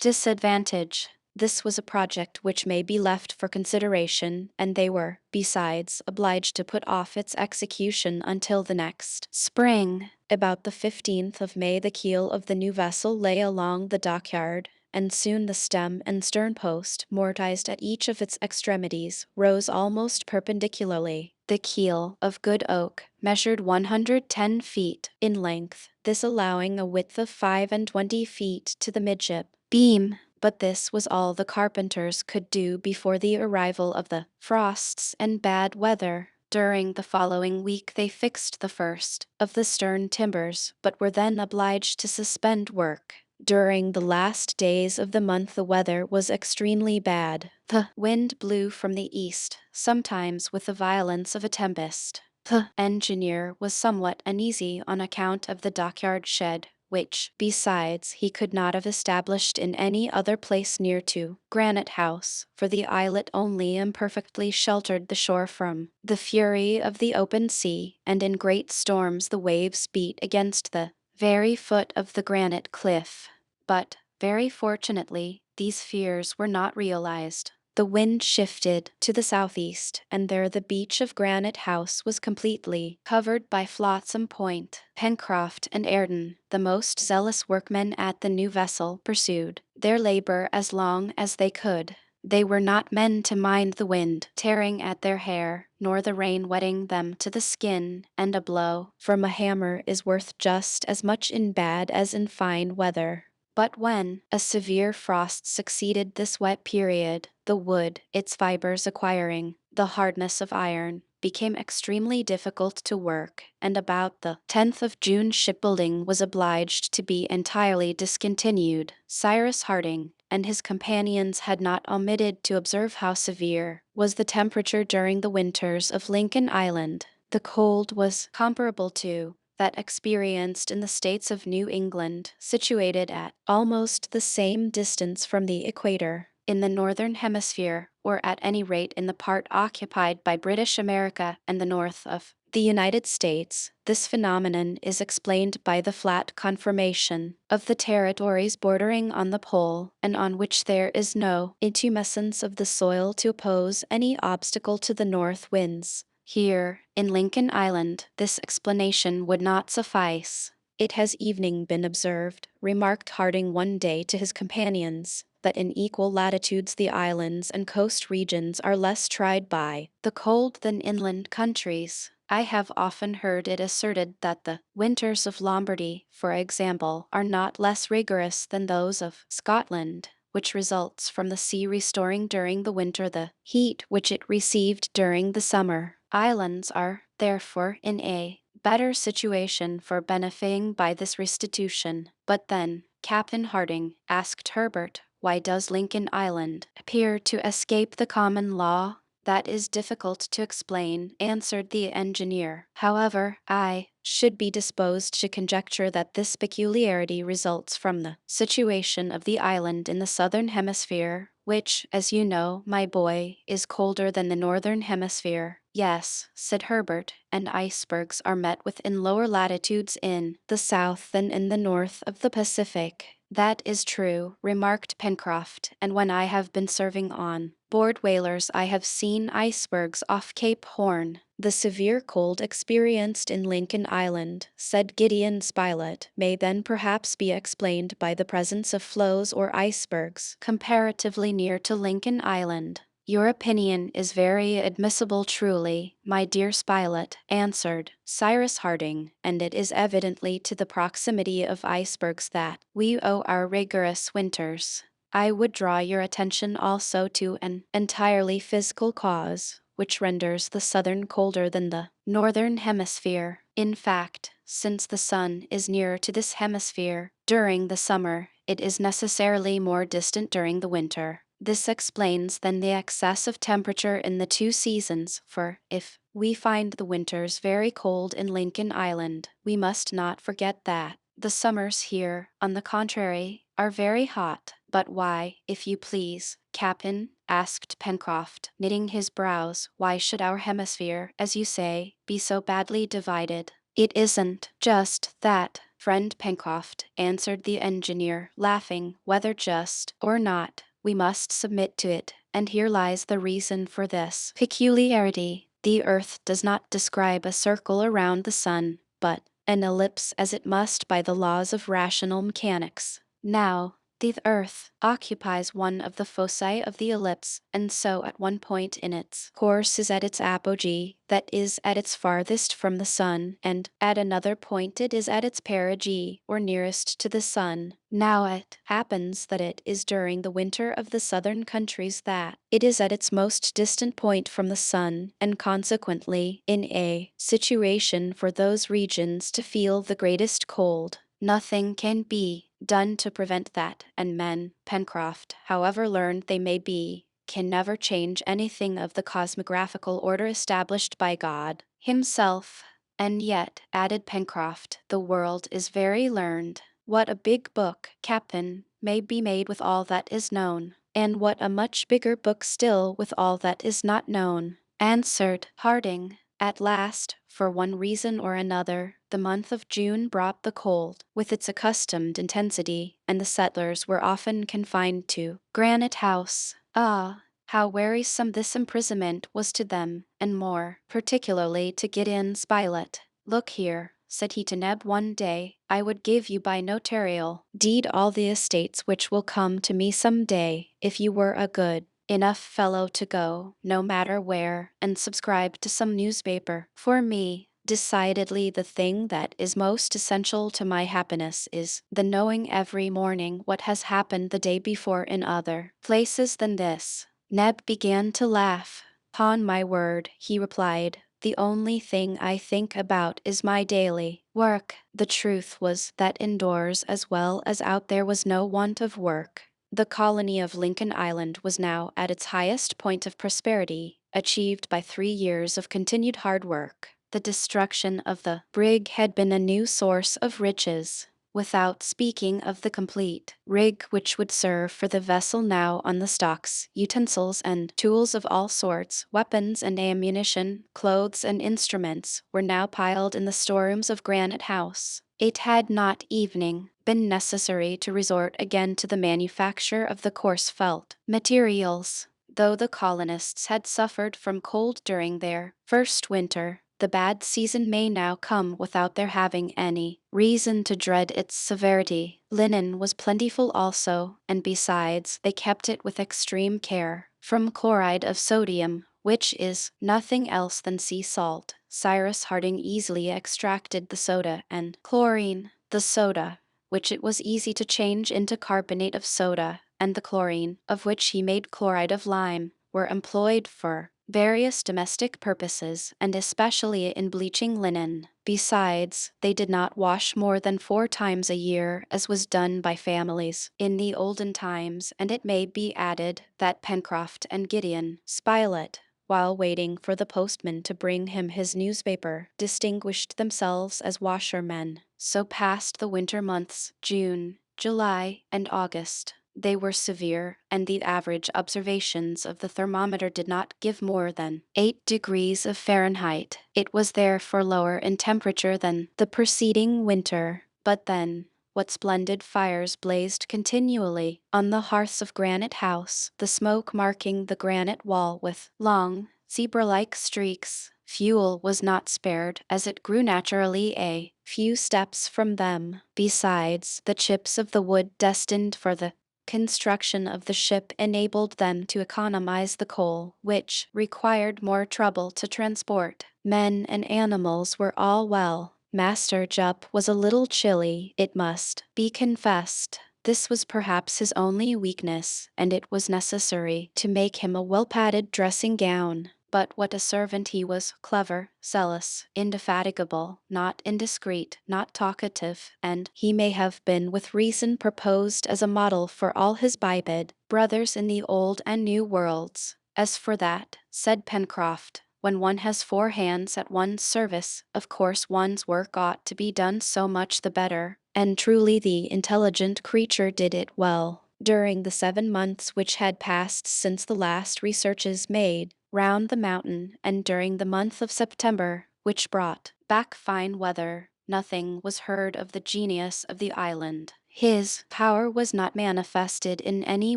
disadvantage. This was a project which may be left for consideration, and they were, besides, obliged to put off its execution until the next spring. About the 15th of May the keel of the new vessel lay along the dockyard, and soon the stem and stern post, mortised at each of its extremities, rose almost perpendicularly. The keel, of good oak, measured 110 feet in length, this allowing a width of 25 feet to the midship beam. But this was all the carpenters could do before the arrival of the frosts and bad weather. During the following week they fixed the first of the stern timbers, but were then obliged to suspend work. During the last days of the month the weather was extremely bad. The wind blew from the east, sometimes with the violence of a tempest. The engineer was somewhat uneasy on account of the dockyard shed, which, besides, he could not have established in any other place near to Granite House, for the islet only imperfectly sheltered the shore from the fury of the open sea, and in great storms the waves beat against the very foot of the granite cliff. But, very fortunately, these fears were not realized. the wind shifted to the southeast, and there the beach of Granite House was completely covered by Flotsam Point. Pencroft and Ayrton, the most zealous workmen at the new vessel, pursued their labor as long as they could. They were not men to mind the wind tearing at their hair, nor the rain wetting them to the skin, and a blow from a hammer is worth just as much in bad as in fine weather. But when a severe frost succeeded this wet period, the wood, its fibers acquiring the hardness of iron, became extremely difficult to work, and about the 10th of June shipbuilding was obliged to be entirely discontinued. Cyrus Harding and his companions had not omitted to observe how severe was the temperature during the winters of Lincoln Island. The cold was comparable to that experienced in the states of New England, situated at almost the same distance from the equator. In the northern hemisphere, or at any rate in the part occupied by British America and the north of the United States, this phenomenon is explained by the flat conformation of the territories bordering on the pole, and on which there is no intumescence of the soil to oppose any obstacle to the north winds. Here, in Lincoln Island, this explanation would not suffice. It has even been observed, remarked Harding one day to his companions, that in equal latitudes the islands and coast regions are less tried by the cold than inland countries. I have often heard it asserted that the winters of Lombardy, for example, are not less rigorous than those of Scotland, which results from the sea restoring during the winter the heat which it received during the summer. Islands are, therefore, in a better situation for benefiting by this restitution. But then, Captain Harding asked Herbert, why does Lincoln Island appear to escape the common law? That is difficult to explain, answered the engineer. However, I should be disposed to conjecture that this peculiarity results from the situation of the island in the southern hemisphere, which, as you know, my boy, is colder than the northern hemisphere. Yes, said Herbert, and icebergs are met with in lower latitudes in the south than in the north of the Pacific. That is true, remarked Pencroft, and when I have been serving on board whalers I have seen icebergs off Cape Horn. The severe cold experienced in Lincoln Island, said Gideon Spilett, may then perhaps be explained by the presence of floes or icebergs comparatively near to Lincoln Island. Your opinion is very admissible truly, my dear Spilett, answered Cyrus Harding, and it is evidently to the proximity of icebergs that we owe our rigorous winters. I would draw your attention also to an entirely physical cause, which renders the southern colder than the northern hemisphere. In fact, since the sun is nearer to this hemisphere during the summer, it is necessarily more distant during the winter. This explains then the excess of temperature in the two seasons, for if we find the winters very cold in Lincoln Island, we must not forget that the summers here, on the contrary, are very hot. But why, if you please, Captain? Asked Pencroft, knitting his brows. Why should our hemisphere, as you say, be so badly divided? It isn't just that, friend Pencroft, answered the engineer, laughing. Whether just or not, we must submit to it, and here lies the reason for this peculiarity. The earth does not describe a circle around the sun, but an ellipse, as it must by the laws of rational mechanics. Now, the earth occupies one of the foci of the ellipse, and so at one point in its course is at its apogee, that is at its farthest from the sun, and at another point it is at its perigee, or nearest to the sun. Now it happens that it is during the winter of the southern countries that it is at its most distant point from the sun, and consequently in a situation for those regions to feel the greatest cold. Nothing can be done to prevent that, and men, Pencroft, however learned they may be, can never change anything of the cosmographical order established by God himself. And yet, added Pencroft, the world is very learned. What a big book, Captain, may be made with all that is known, and what a much bigger book still with all that is not known, answered Harding. At last, for one reason or another, the month of June brought the cold, with its accustomed intensity, and the settlers were often confined to Granite House. Ah, how wearisome this imprisonment was to them, and more particularly to Gideon Spilett. "Look here," said he to Neb one day, "I would give you by notarial deed all the estates which will come to me some day, if you were a good enough fellow to go, no matter where, and subscribe to some newspaper. For me, decidedly the thing that is most essential to my happiness is the knowing every morning what has happened the day before in other places than this." Neb began to laugh. "'Pon my word," he replied, "the only thing I think about is my daily work." The truth was that indoors as well as out there was no want of work. The colony of Lincoln Island was now at its highest point of prosperity, achieved by 3 years of continued hard work. The destruction of the brig had been a new source of riches, without speaking of the complete rig which would serve for the vessel now on the stocks. Utensils and tools of all sorts, weapons and ammunition, clothes and instruments, were now piled in the storerooms of Granite House. It had not evening been necessary to resort again to the manufacture of the coarse felt materials. Though the colonists had suffered from cold during their first winter, the bad season may now come without their having any reason to dread its severity. Linen was plentiful also, and besides, they kept it with extreme care from chloride of sodium, which is nothing else than sea salt. Cyrus Harding easily extracted the soda and chlorine. The soda, which it was easy to change into carbonate of soda, and the chlorine, of which he made chloride of lime, were employed for various domestic purposes, and especially in bleaching linen. Besides, they did not wash more than 4 times a year, as was done by families in the olden times, and it may be added that Pencroft and Gideon Spilett, while waiting for the postman to bring him his newspaper, distinguished themselves as washermen. So passed the winter months, June, July, and August. They were severe, and the average observations of the thermometer did not give more than 8 degrees of Fahrenheit. It was therefore lower in temperature than the preceding winter. But then, what splendid fires blazed continually on the hearths of Granite House, the smoke marking the granite wall with long, zebra-like streaks. Fuel was not spared, as it grew naturally a few steps from them. Besides, the chips of the wood destined for the construction of the ship enabled them to economize the coal, which required more trouble to transport. Men and animals were all well. Master Jup was a little chilly, it must be confessed. This was perhaps his only weakness, and it was necessary to make him a well-padded dressing gown. But what a servant he was, clever, zealous, indefatigable, not indiscreet, not talkative, and he may have been with reason proposed as a model for all his biped brothers in the old and new worlds. "As for that," said Pencroft, "when one has 4 hands at one's service, of course one's work ought to be done so much the better." And truly the intelligent creature did it well. During the 7 months which had passed since the last researches made round the mountain, and during the month of September, which brought back fine weather, nothing was heard of the genius of the island. His power was not manifested in any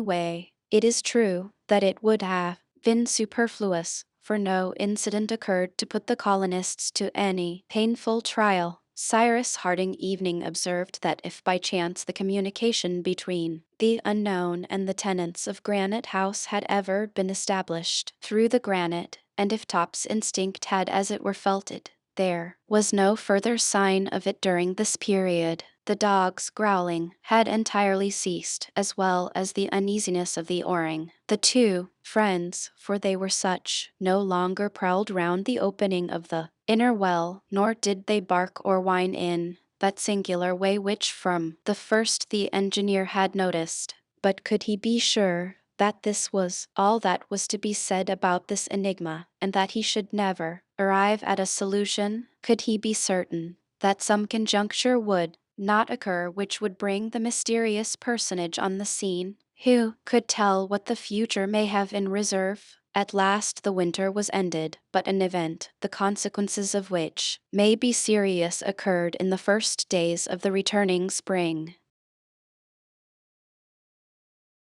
way. It is true that it would have been superfluous, for no incident occurred to put the colonists to any painful trial. Cyrus Harding evening observed that if by chance the communication between the unknown and the tenants of Granite House had ever been established through the granite, and if Top's instinct had as it were felt it, there was no further sign of it during this period. The dogs, growling, had entirely ceased, as well as the uneasiness of the oaring. The 2 friends, for they were such, no longer prowled round the opening of the inner well, nor did they bark or whine in that singular way which from the first the engineer had noticed. But could he be sure that this was all that was to be said about this enigma, and that he should never arrive at a solution? Could he be certain that some conjuncture would not occur which would bring the mysterious personage on the scene? Who could tell what the future may have in reserve? At last the winter was ended, but an event, the consequences of which may be serious, occurred in the first days of the returning spring.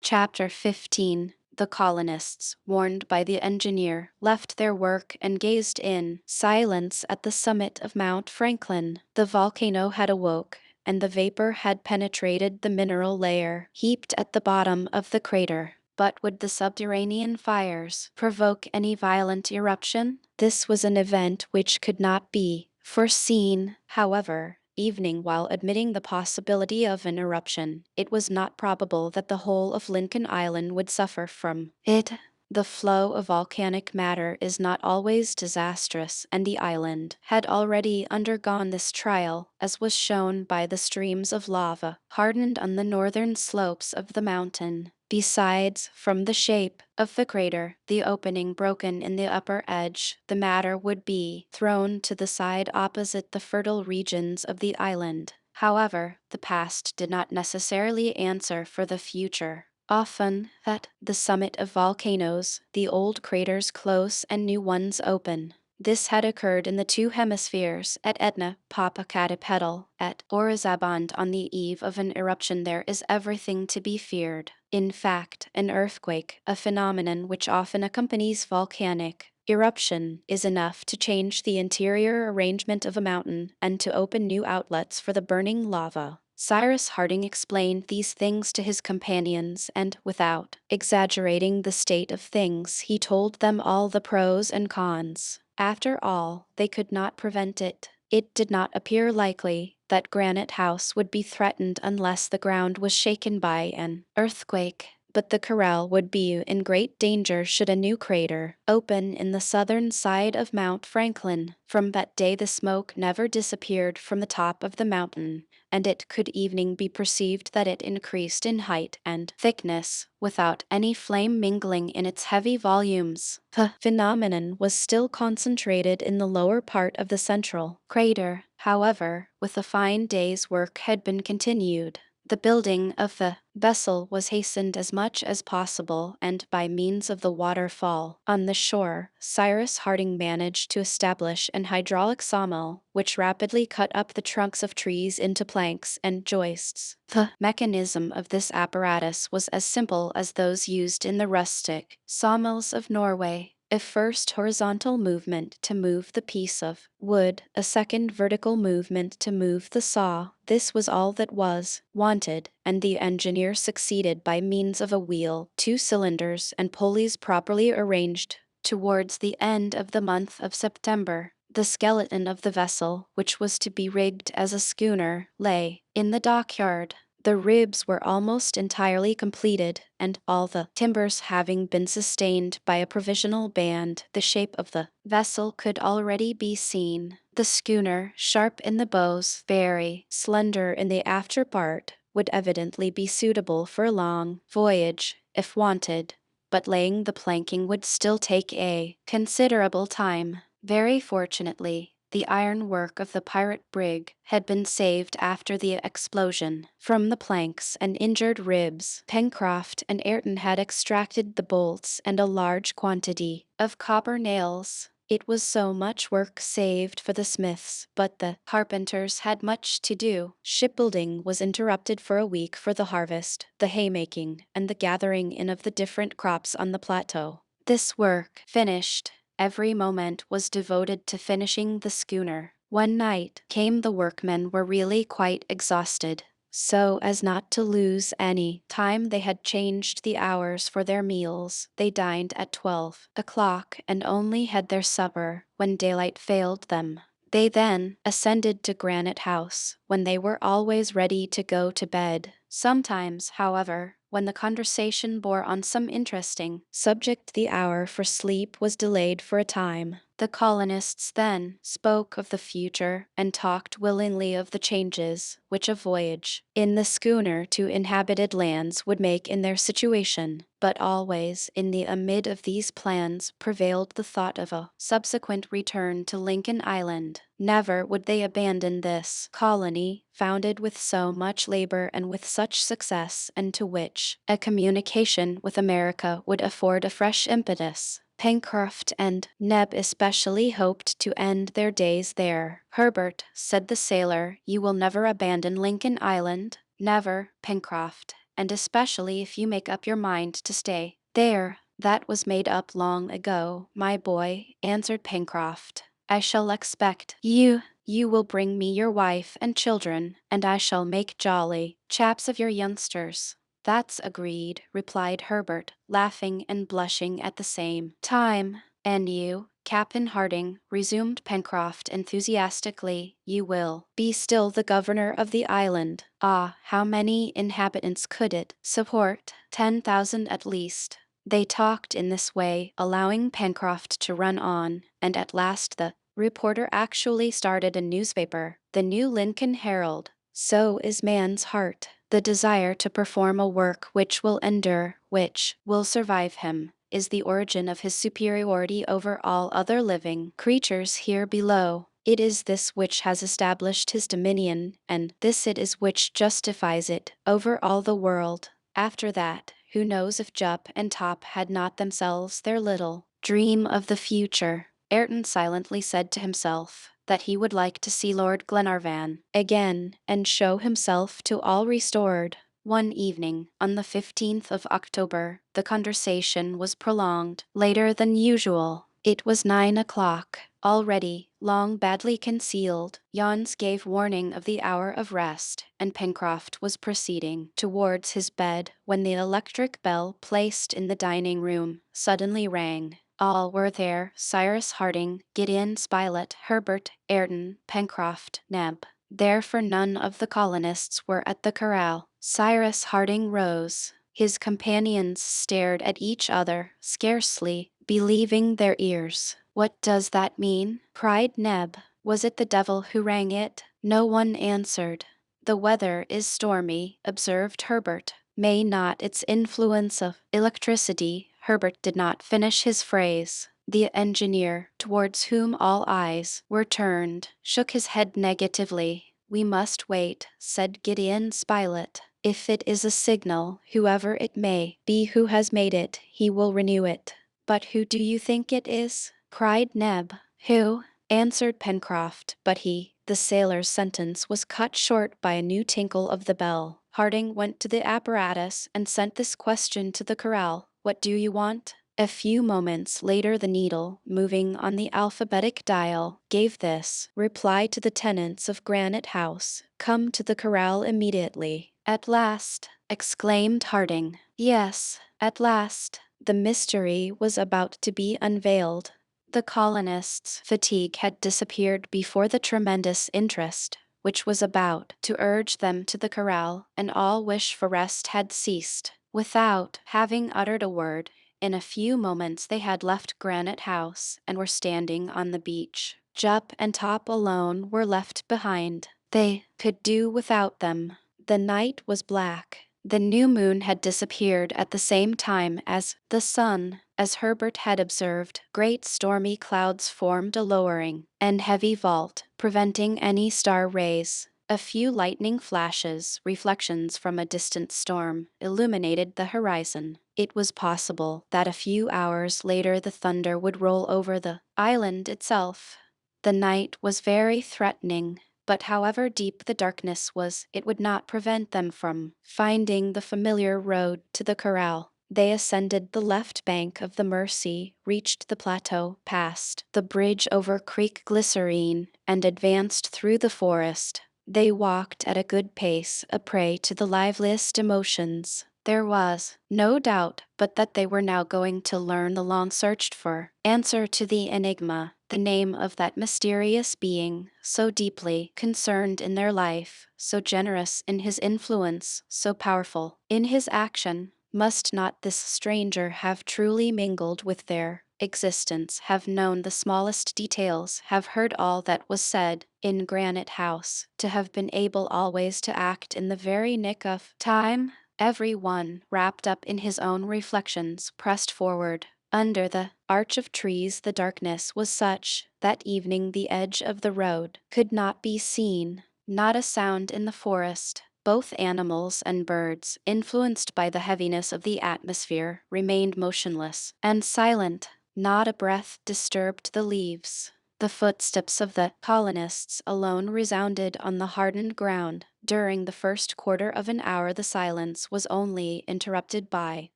Chapter 15. The colonists, warned by the engineer, left their work and gazed in silence at the summit of Mount Franklin. The volcano had awoke, and the vapor had penetrated the mineral layer heaped at the bottom of the crater. But would the subterranean fires provoke any violent eruption? This was an event which could not be foreseen. However, evening while admitting the possibility of an eruption, it was not probable that the whole of Lincoln Island would suffer from it. The flow of volcanic matter is not always disastrous, and the island had already undergone this trial, as was shown by the streams of lava hardened on the northern slopes of the mountain. Besides, from the shape of the crater, the opening broken in the upper edge, the matter would be thrown to the side opposite the fertile regions of the island. However, the past did not necessarily answer for the future. Often, at the summit of volcanoes, the old craters close and new ones open. This had occurred in the two hemispheres, at Etna, Popocatépetl, at Orizaband. On the eve of an eruption there is everything to be feared. In fact, an earthquake, a phenomenon which often accompanies volcanic eruption, is enough to change the interior arrangement of a mountain and to open new outlets for the burning lava. Cyrus Harding explained these things to his companions, and, without exaggerating the state of things, he told them all the pros and cons. After all, they could not prevent it. It did not appear likely that Granite House would be threatened unless the ground was shaken by an earthquake. But the corral would be in great danger should a new crater open in the southern side of Mount Franklin. From that day the smoke never disappeared from the top of the mountain, and it could even be perceived that it increased in height and thickness, without any flame mingling in its heavy volumes. The phenomenon was still concentrated in the lower part of the central crater. However, with a fine day's work had been continued. The building of the vessel was hastened as much as possible, and by means of the waterfall on the shore, Cyrus Harding managed to establish an hydraulic sawmill, which rapidly cut up the trunks of trees into planks and joists. The mechanism of this apparatus was as simple as those used in the rustic sawmills of Norway. A first horizontal movement to move the piece of wood, a second vertical movement to move the saw. This was all that was wanted, and the engineer succeeded by means of a wheel, two cylinders, and pulleys properly arranged. Towards the end of the month of September, the skeleton of the vessel, which was to be rigged as a schooner, lay in the dockyard. The ribs were almost entirely completed, and all the timbers having been sustained by a provisional band, the shape of the vessel could already be seen. The schooner, sharp in the bows, very slender in the after part, would evidently be suitable for a long voyage, if wanted, but laying the planking would still take a considerable time. Very fortunately, the ironwork of the pirate brig had been saved after the explosion. From the planks and injured ribs, Pencroft and Ayrton had extracted the bolts and a large quantity of copper nails. It was so much work saved for the smiths, but the carpenters had much to do. Shipbuilding was interrupted for a week for the harvest, the haymaking, and the gathering in of the different crops on the plateau. This work finished, every moment was devoted to finishing the schooner. One night came the workmen were really quite exhausted. So as not to lose any time they had changed the hours for their meals. They dined at 12 o'clock and only had their supper when daylight failed them. They then ascended to Granite House, when they were always ready to go to bed. Sometimes, however, when the conversation bore on some interesting subject, the hour for sleep was delayed for a time. The colonists then spoke of the future and talked willingly of the changes which a voyage in the schooner to inhabited lands would make in their situation. But always, in the amid of these plans, prevailed the thought of a subsequent return to Lincoln Island. Never would they abandon this colony, founded with so much labor and with such success, and to which a communication with America would afford a fresh impetus. Pencroft and Neb especially hoped to end their days there. "Herbert," said the sailor, "you will never abandon Lincoln Island?" "Never, Pencroft, and especially if you make up your mind to stay There, that was made up long ago, my boy, answered Pencroft. I shall expect you. You will bring me your wife and children, and I shall make jolly chaps of your youngsters. That's agreed, replied Herbert, laughing and blushing at the same time. And you, Captain Harding, resumed Pencroft enthusiastically, you will be still the governor of the island. Ah, how many inhabitants could it support? 10,000 at least. They talked in this way, allowing Pencroft to run on, and at last the reporter actually started a newspaper, the New Lincoln Herald. So is man's heart. The desire to perform a work which will endure, which will survive him, is the origin of his superiority over all other living creatures here below. It is this which has established his dominion, and this it is which justifies it over all the world. After that, who knows if Jup and Top had not themselves their little dream of the future? Ayrton silently said to himself that he would like to see Lord Glenarvan again, and show himself to all restored. One evening, on the 15th of October, the conversation was prolonged later than usual. It was 9 o'clock. Already, long badly concealed, yawns gave warning of the hour of rest, and Pencroft was proceeding towards his bed when the electric bell placed in the dining room suddenly rang. All were there: Cyrus Harding, Gideon Spilett, Herbert, Ayrton, Pencroft, Neb. Therefore none of the colonists were at the corral. Cyrus Harding rose. His companions stared at each other, scarcely believing their ears. "What does that mean?" cried Neb. "Was it the devil who rang it?" No one answered. "The weather is stormy," observed Herbert. "May not its influence of electricity—" Herbert did not finish his phrase. The engineer, towards whom all eyes were turned, shook his head negatively. "We must wait," said Gideon Spilett. "If it is a signal, whoever it may be who has made it, he will renew it." "But who do you think it is?" cried Neb. "Who?" answered Pencroft, but the sailor's sentence was cut short by a new tinkle of the bell. Harding went to the apparatus and sent this question to the corral: "What do you want?" A few moments later the needle, moving on the alphabetic dial, gave this reply to the tenants of Granite House: "Come to the corral immediately." "At last!" exclaimed Harding. Yes, at last! The mystery was about to be unveiled. The colonists' fatigue had disappeared before the tremendous interest which was about to urge them to the corral, and all wish for rest had ceased. Without having uttered a word, in a few moments they had left Granite House and were standing on the beach. Jup and Top alone were left behind. They could do without them. The night was black. The new moon had disappeared at the same time as the sun. As Herbert had observed, great stormy clouds formed a lowering and heavy vault, preventing any star rays. A few lightning flashes, reflections from a distant storm, illuminated the horizon. It was possible that a few hours later the thunder would roll over the island itself. The night was very threatening. But however deep the darkness was, it would not prevent them from finding the familiar road to the corral. They ascended the left bank of the Mersey, reached the plateau, passed the bridge over Creek Glycerine, and advanced through the forest. They walked at a good pace, a prey to the liveliest emotions. There was no doubt but that they were now going to learn the long-searched-for answer to the enigma, the name of that mysterious being, so deeply concerned in their life, so generous in his influence, so powerful in his action. Must not this stranger have truly mingled with their existence, have known the smallest details, have heard all that was said in Granite House, to have been able always to act in the very nick of time? Every one, wrapped up in his own reflections, pressed forward. Under the arch of trees the darkness was such that evening the edge of the road could not be seen. Not a sound in the forest. Both animals and birds, influenced by the heaviness of the atmosphere, remained motionless and silent. Not a breath disturbed the leaves. The footsteps of the colonists alone resounded on the hardened ground. During the first quarter of an hour the silence was only interrupted by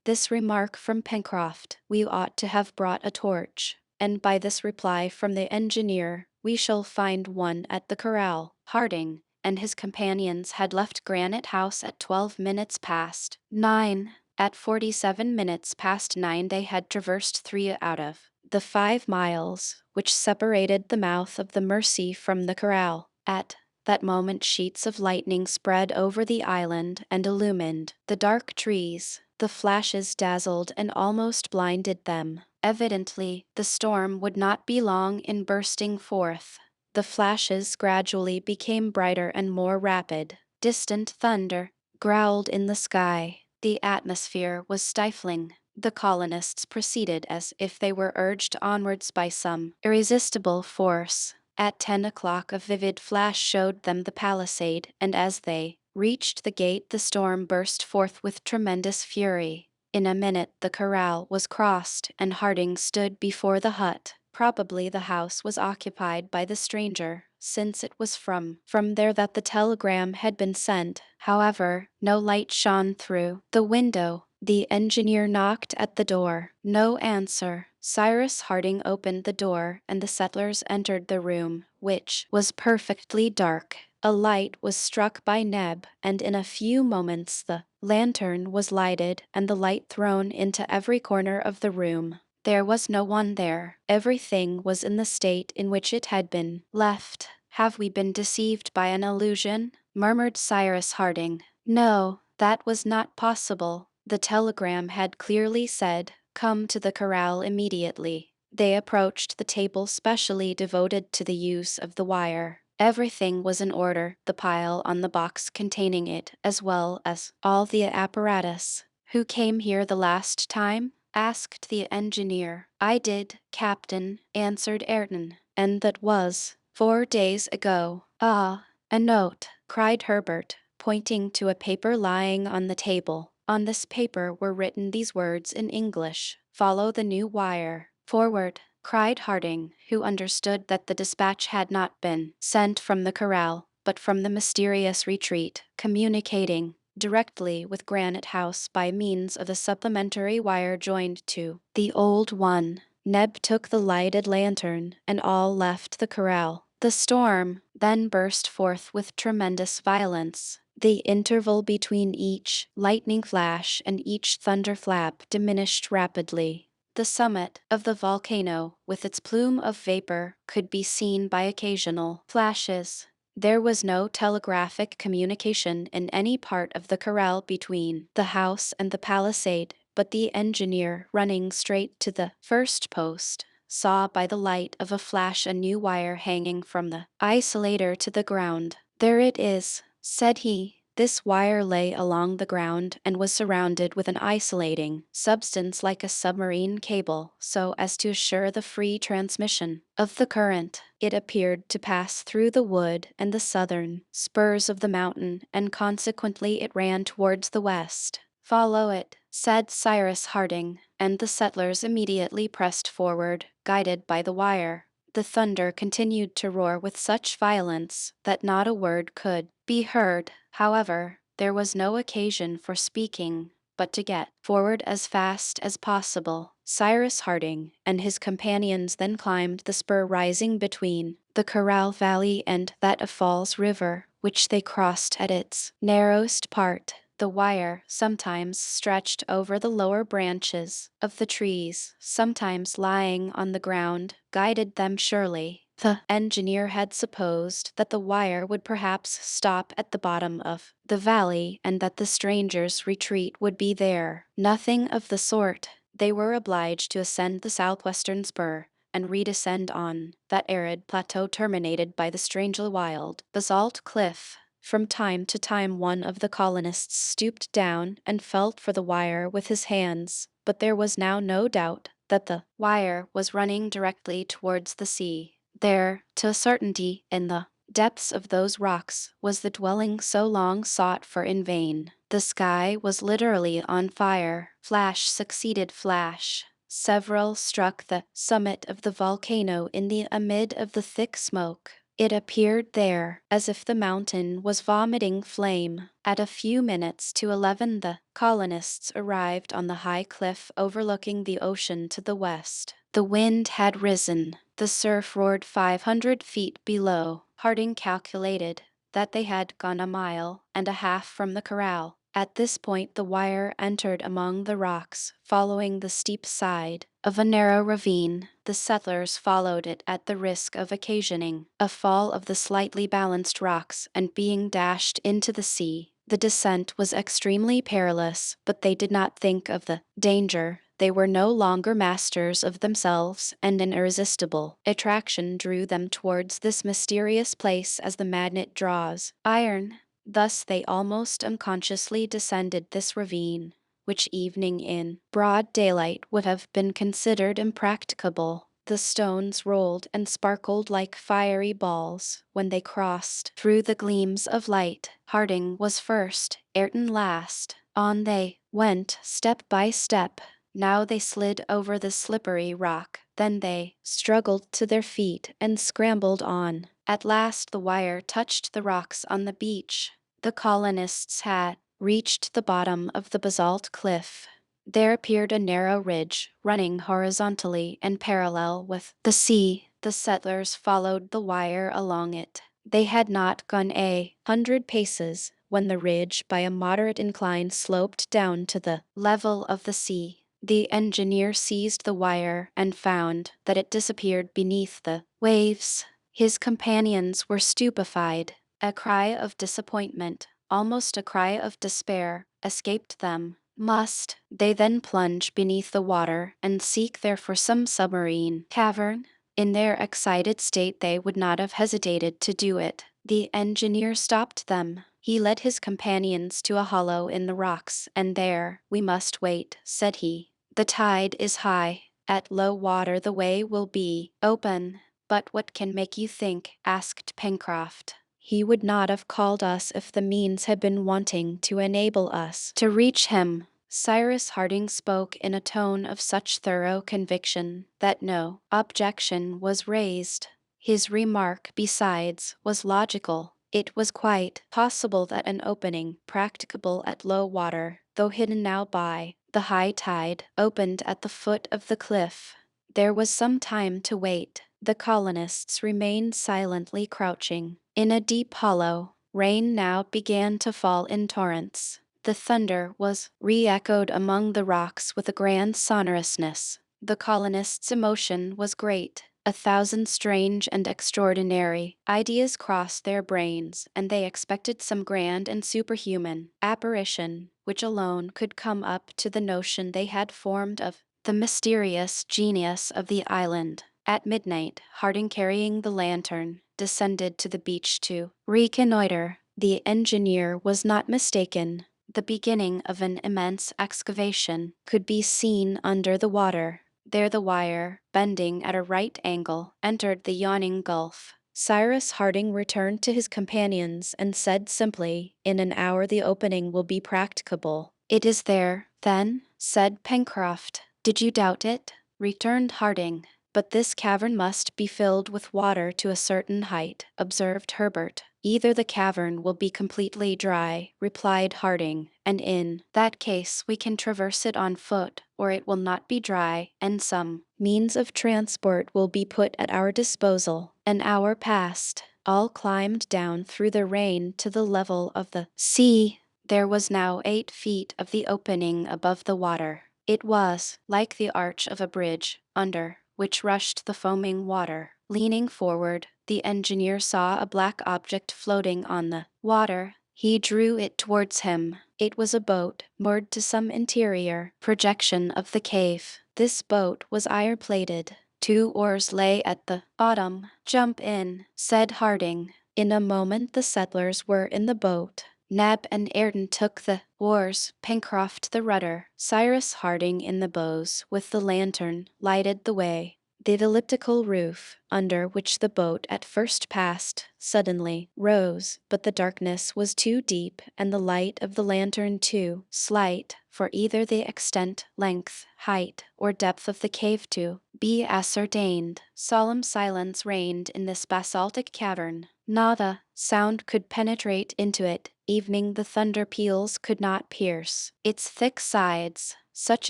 this remark from Pencroft, "We ought to have brought a torch," and by this reply from the engineer, "We shall find one at the corral." Harding and his companions had left Granite House at 12 minutes past 9. At 47 minutes past 9 they had traversed 3 out of the 5 miles which separated the mouth of the Mersey from the corral. At that moment sheets of lightning spread over the island and illumined the dark trees. The flashes dazzled and almost blinded them. Evidently, the storm would not be long in bursting forth. The flashes gradually became brighter and more rapid. Distant thunder growled in the sky. The atmosphere was stifling. The colonists proceeded as if they were urged onwards by some irresistible force. At 10 o'clock a vivid flash showed them the palisade, and as they reached the gate the storm burst forth with tremendous fury. In a minute the corral was crossed, and Harding stood before the hut. Probably the house was occupied by the stranger, since it was from there that the telegram had been sent. However, no light shone through the window. The engineer knocked at the door. No answer. Cyrus Harding opened the door, and the settlers entered the room, which was perfectly dark. A light was struck by Neb, and in a few moments the lantern was lighted and the light thrown into every corner of the room. There was no one there. Everything was in the state in which it had been left. "Have we been deceived by an illusion?" murmured Cyrus Harding. No, that was not possible. The telegram had clearly said, "Come to the corral immediately." They approached the table specially devoted to the use of the wire. Everything was in order, the pile on the box containing it, as well as all the apparatus. "Who came here the last time?" asked the engineer. "I did, Captain," answered Ayrton, "and that was 4 days ago." "Ah, a note!" cried Herbert, pointing to a paper lying on the table. On this paper were written these words in English: "Follow the new wire." "Forward!" cried Harding, who understood that the dispatch had not been sent from the corral, but from the mysterious retreat, communicating directly with Granite House by means of a supplementary wire joined to the old one. Neb took the lighted lantern, and all left the corral. The storm then burst forth with tremendous violence. The interval between each lightning flash and each thunder flap diminished rapidly. The summit of the volcano, with its plume of vapor, could be seen by occasional flashes. There was no telegraphic communication in any part of the corral between the house and the palisade, but the engineer, running straight to the first post, saw by the light of a flash a new wire hanging from the isolator to the ground. "There it is," said he. This wire lay along the ground and was surrounded with an isolating substance like a submarine cable, so as to assure the free transmission of the current. It appeared to pass through the wood and the southern spurs of the mountain, and consequently it ran towards the west. "Follow it," said Cyrus Harding, and the settlers immediately pressed forward, guided by the wire. The thunder continued to roar with such violence that not a word could be heard. However, there was no occasion for speaking, but to get forward as fast as possible. Cyrus Harding and his companions then climbed the spur rising between the Corral Valley and that of Falls River, which they crossed at its narrowest part. The wire sometimes stretched over the lower branches of the trees, sometimes lying on the ground, guided them surely. The engineer had supposed that the wire would perhaps stop at the bottom of the valley, and that the strangers' retreat would be there. Nothing of the sort. They were obliged to ascend the southwestern spur, and redescend on that arid plateau terminated by the strangely wild basalt cliff. From time to time one of the colonists stooped down and felt for the wire with his hands, but there was now no doubt that the wire was running directly towards the sea. There, to a certainty, in the depths of those rocks, was the dwelling so long sought for in vain. The sky was literally on fire. Flash succeeded flash. Several struck the summit of the volcano in the amid of the thick smoke. It appeared there, as if the mountain was vomiting flame. At a few minutes to 11, the colonists arrived on the high cliff overlooking the ocean to the west. The wind had risen. The surf roared 500 feet below. Harding calculated that they had gone a mile and a half from the corral. At this point the wire entered among the rocks, following the steep side of a narrow ravine. The settlers followed it at the risk of occasioning a fall of the slightly balanced rocks and being dashed into the sea. The descent was extremely perilous, but they did not think of the danger. They were no longer masters of themselves, and an irresistible attraction drew them towards this mysterious place as the magnet draws iron. Thus they almost unconsciously descended this ravine, which evening in broad daylight would have been considered impracticable. The stones rolled and sparkled like fiery balls when they crossed through the gleams of light. Harding was first, Ayrton last. On they went, step by step. Now they slid over the slippery rock, then they struggled to their feet and scrambled on. At last the wire touched the rocks on the beach. The colonists had reached the bottom of the basalt cliff. There appeared a narrow ridge, running horizontally and parallel with the sea. The settlers followed the wire along it. They had not gone 100 paces when the ridge by a moderate incline sloped down to the level of the sea. The engineer seized the wire and found that it disappeared beneath the waves. His companions were stupefied. A cry of disappointment, almost a cry of despair, escaped them. Must they then plunge beneath the water and seek there for some submarine cavern? In their excited state they would not have hesitated to do it. The engineer stopped them. He led his companions to a hollow in the rocks, and there, "We must wait," said he. "The tide is high. At low water the way will be open." "But what can make you think?" asked Pencroft. "He would not have called us if the means had been wanting to enable us to reach him." Cyrus Harding spoke in a tone of such thorough conviction that no objection was raised. His remark, besides, was logical. It was quite possible that an opening, practicable at low water, though hidden now by the high tide, opened at the foot of the cliff. There was some time to wait. The colonists remained silently crouching in a deep hollow. Rain now began to fall in torrents. The thunder was re-echoed among the rocks with a grand sonorousness. The colonists' emotion was great. 1,000 strange and extraordinary ideas crossed their brains, and they expected some grand and superhuman apparition, which alone could come up to the notion they had formed of the mysterious genius of the island. At midnight, Harding, carrying the lantern, descended to the beach to reconnoiter. The engineer was not mistaken. The beginning of an immense excavation could be seen under the water. There the wire, bending at a right angle, entered the yawning gulf. Cyrus Harding returned to his companions and said simply, "In an hour the opening will be practicable." "It is there, then?" said Pencroft. "Did you doubt it?" returned Harding. "But this cavern must be filled with water to a certain height," observed Herbert. "Either the cavern will be completely dry," replied Harding, "and in that case we can traverse it on foot, or it will not be dry, and some means of transport will be put at our disposal." An hour passed. All climbed down through the rain to the level of the sea. There was now 8 feet of the opening above the water. It was like the arch of a bridge, under which rushed the foaming water. Leaning forward, the engineer saw a black object floating on the water. He drew it towards him. It was a boat, moored to some interior projection of the cave. This boat was iron-plated. 2 oars lay at the bottom. "Jump in," said Harding. In a moment the settlers were in the boat. Neb and Ayrton took the oars, Pencroft the rudder. Cyrus Harding in the bows, with the lantern, lighted the way. The elliptical roof, under which the boat at first passed, suddenly rose, but the darkness was too deep and the light of the lantern too slight for either the extent, length, height, or depth of the cave to be ascertained. Solemn silence reigned in this basaltic cavern. Not a sound could penetrate into it. Evening the thunder peals could not pierce its thick sides. Such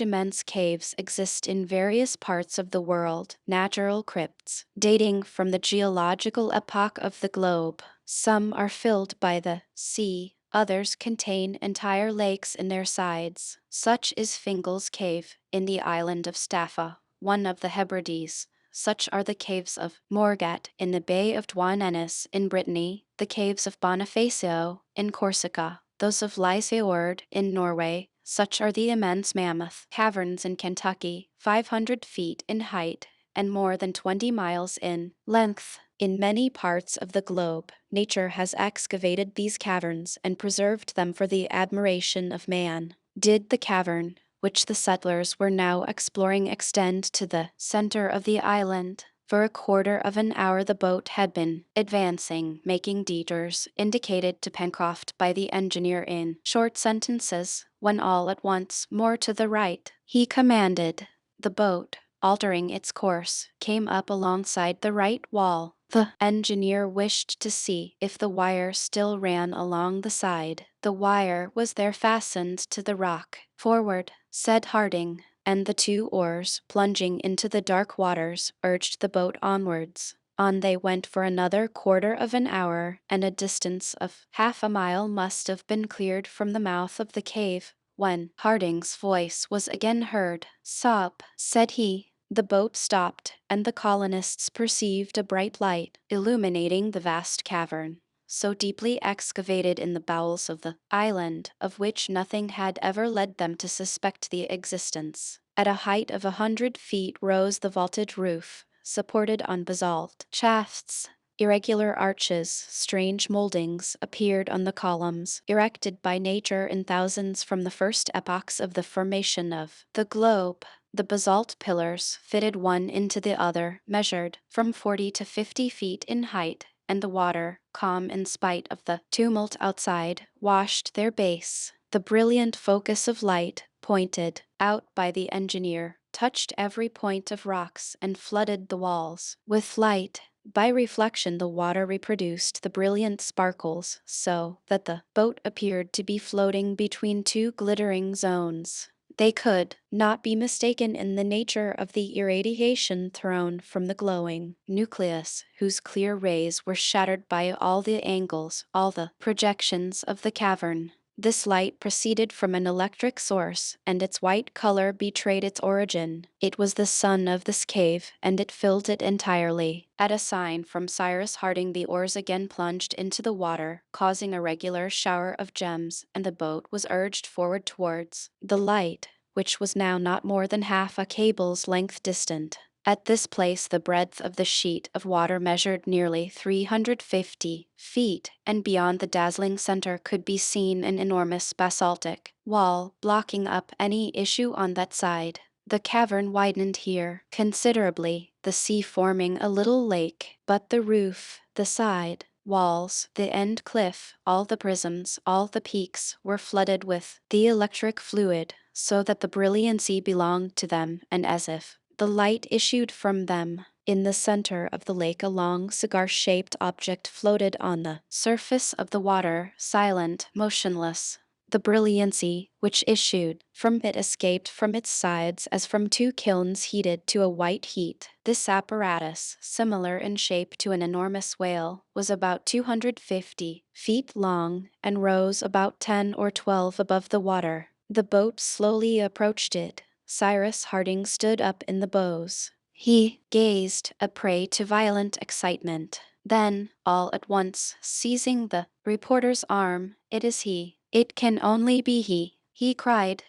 immense caves exist in various parts of the world, natural crypts, dating from the geological epoch of the globe. Some are filled by the sea, others contain entire lakes in their sides. Such is Fingal's Cave in the island of Staffa, one of the Hebrides. Such are the caves of Morgat in the Bay of Douarnenez in Brittany, the caves of Bonifacio in Corsica, those of Lyseord in Norway. Such are the immense Mammoth caverns in Kentucky, 500 feet in height and more than 20 miles in length. In many parts of the globe, nature has excavated these caverns and preserved them for the admiration of man. Did the cavern, which the settlers were now exploring, extend to the center of the island? For a quarter of an hour the boat had been advancing, making detours indicated to Pencroft by the engineer in short sentences, when all at once, more to the right, he commanded. The boat, altering its course, came up alongside the right wall. The engineer wished to see if the wire still ran along the side. The wire was there fastened to the rock. Forward, said Harding, and the two oars, plunging into the dark waters, urged the boat onwards. On they went for another quarter of an hour, and a distance of half a mile must have been cleared from the mouth of the cave, when Harding's voice was again heard. "Stop," said he. The boat stopped, and the colonists perceived a bright light illuminating the vast cavern, so deeply excavated in the bowels of the island, of which nothing had ever led them to suspect the existence. At a height of 100 feet rose the vaulted roof, supported on basalt shafts. Irregular arches, strange moldings, appeared on the columns, erected by nature in thousands from the first epochs of the formation of the globe. The basalt pillars, fitted one into the other, measured from 40 to 50 feet in height, and the water, calm in spite of the tumult outside, washed their base. The brilliant focus of light, pointed out by the engineer, touched every point of rocks and flooded the walls with light. By reflection the water reproduced the brilliant sparkles, so that the boat appeared to be floating between two glittering zones. They could not be mistaken in the nature of the irradiation thrown from the glowing nucleus, whose clear rays were shattered by all the angles, all the projections of the cavern. This light proceeded from an electric source, and its white color betrayed its origin. It was the sun of this cave, and it filled it entirely. At a sign from Cyrus Harding the oars again plunged into the water, causing a regular shower of gems, and the boat was urged forward towards the light, which was now not more than half a cable's length distant. At this place the breadth of the sheet of water measured nearly 350 feet, and beyond the dazzling center could be seen an enormous basaltic wall blocking up any issue on that side. The cavern widened here considerably, the sea forming a little lake, but the roof, the side walls, the end cliff, all the prisms, all the peaks were flooded with the electric fluid, so that the brilliancy belonged to them, and as if the light issued from them. In the center of the lake a long cigar-shaped object floated on the surface of the water, silent, motionless. The brilliancy which issued from it escaped from its sides as from two kilns heated to a white heat. This apparatus, similar in shape to an enormous whale, was about 250 feet long and rose about 10 or 12 above the water. The boat slowly approached it. Cyrus Harding stood up in the bows. He gazed, a prey to violent excitement. Then, all at once, seizing the reporter's arm, "It is he. It can only be he," he cried.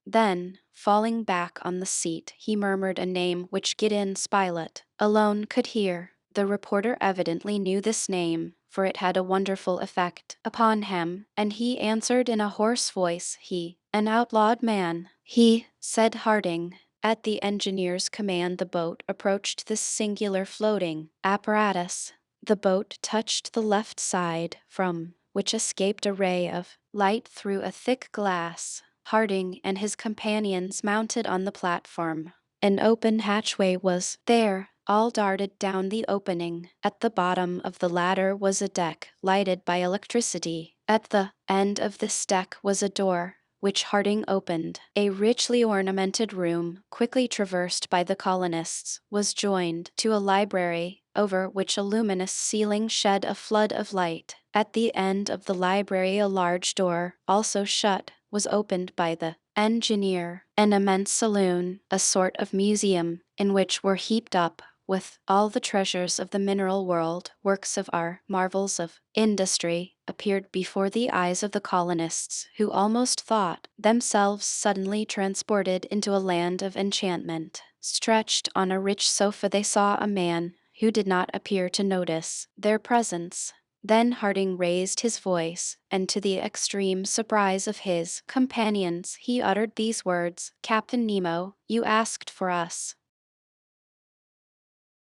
Then, falling back on the seat, he murmured a name which Gideon Spilett alone could hear. The reporter evidently knew this name, for it had a wonderful effect upon him, and he answered in a hoarse voice, "An outlawed man." "He," said Harding. At the engineer's command the boat approached this singular floating apparatus. The boat touched the left side, from which escaped a ray of light through a thick glass. Harding and his companions mounted on the platform. An open hatchway was there. All darted down the opening. At the bottom of the ladder was a deck, lighted by electricity. At the end of this deck was a door, which Harding opened. A richly ornamented room, quickly traversed by the colonists, was joined to a library, over which a luminous ceiling shed a flood of light. At the end of the library a large door, also shut, was opened by the engineer. An immense saloon, a sort of museum, in which were heaped up, with all the treasures of the mineral world, works of art, marvels of industry, appeared before the eyes of the colonists, who almost thought themselves suddenly transported into a land of enchantment. Stretched on a rich sofa they saw a man who did not appear to notice their presence. Then Harding raised his voice, and to the extreme surprise of his companions he uttered these words, "Captain Nemo, you asked for us."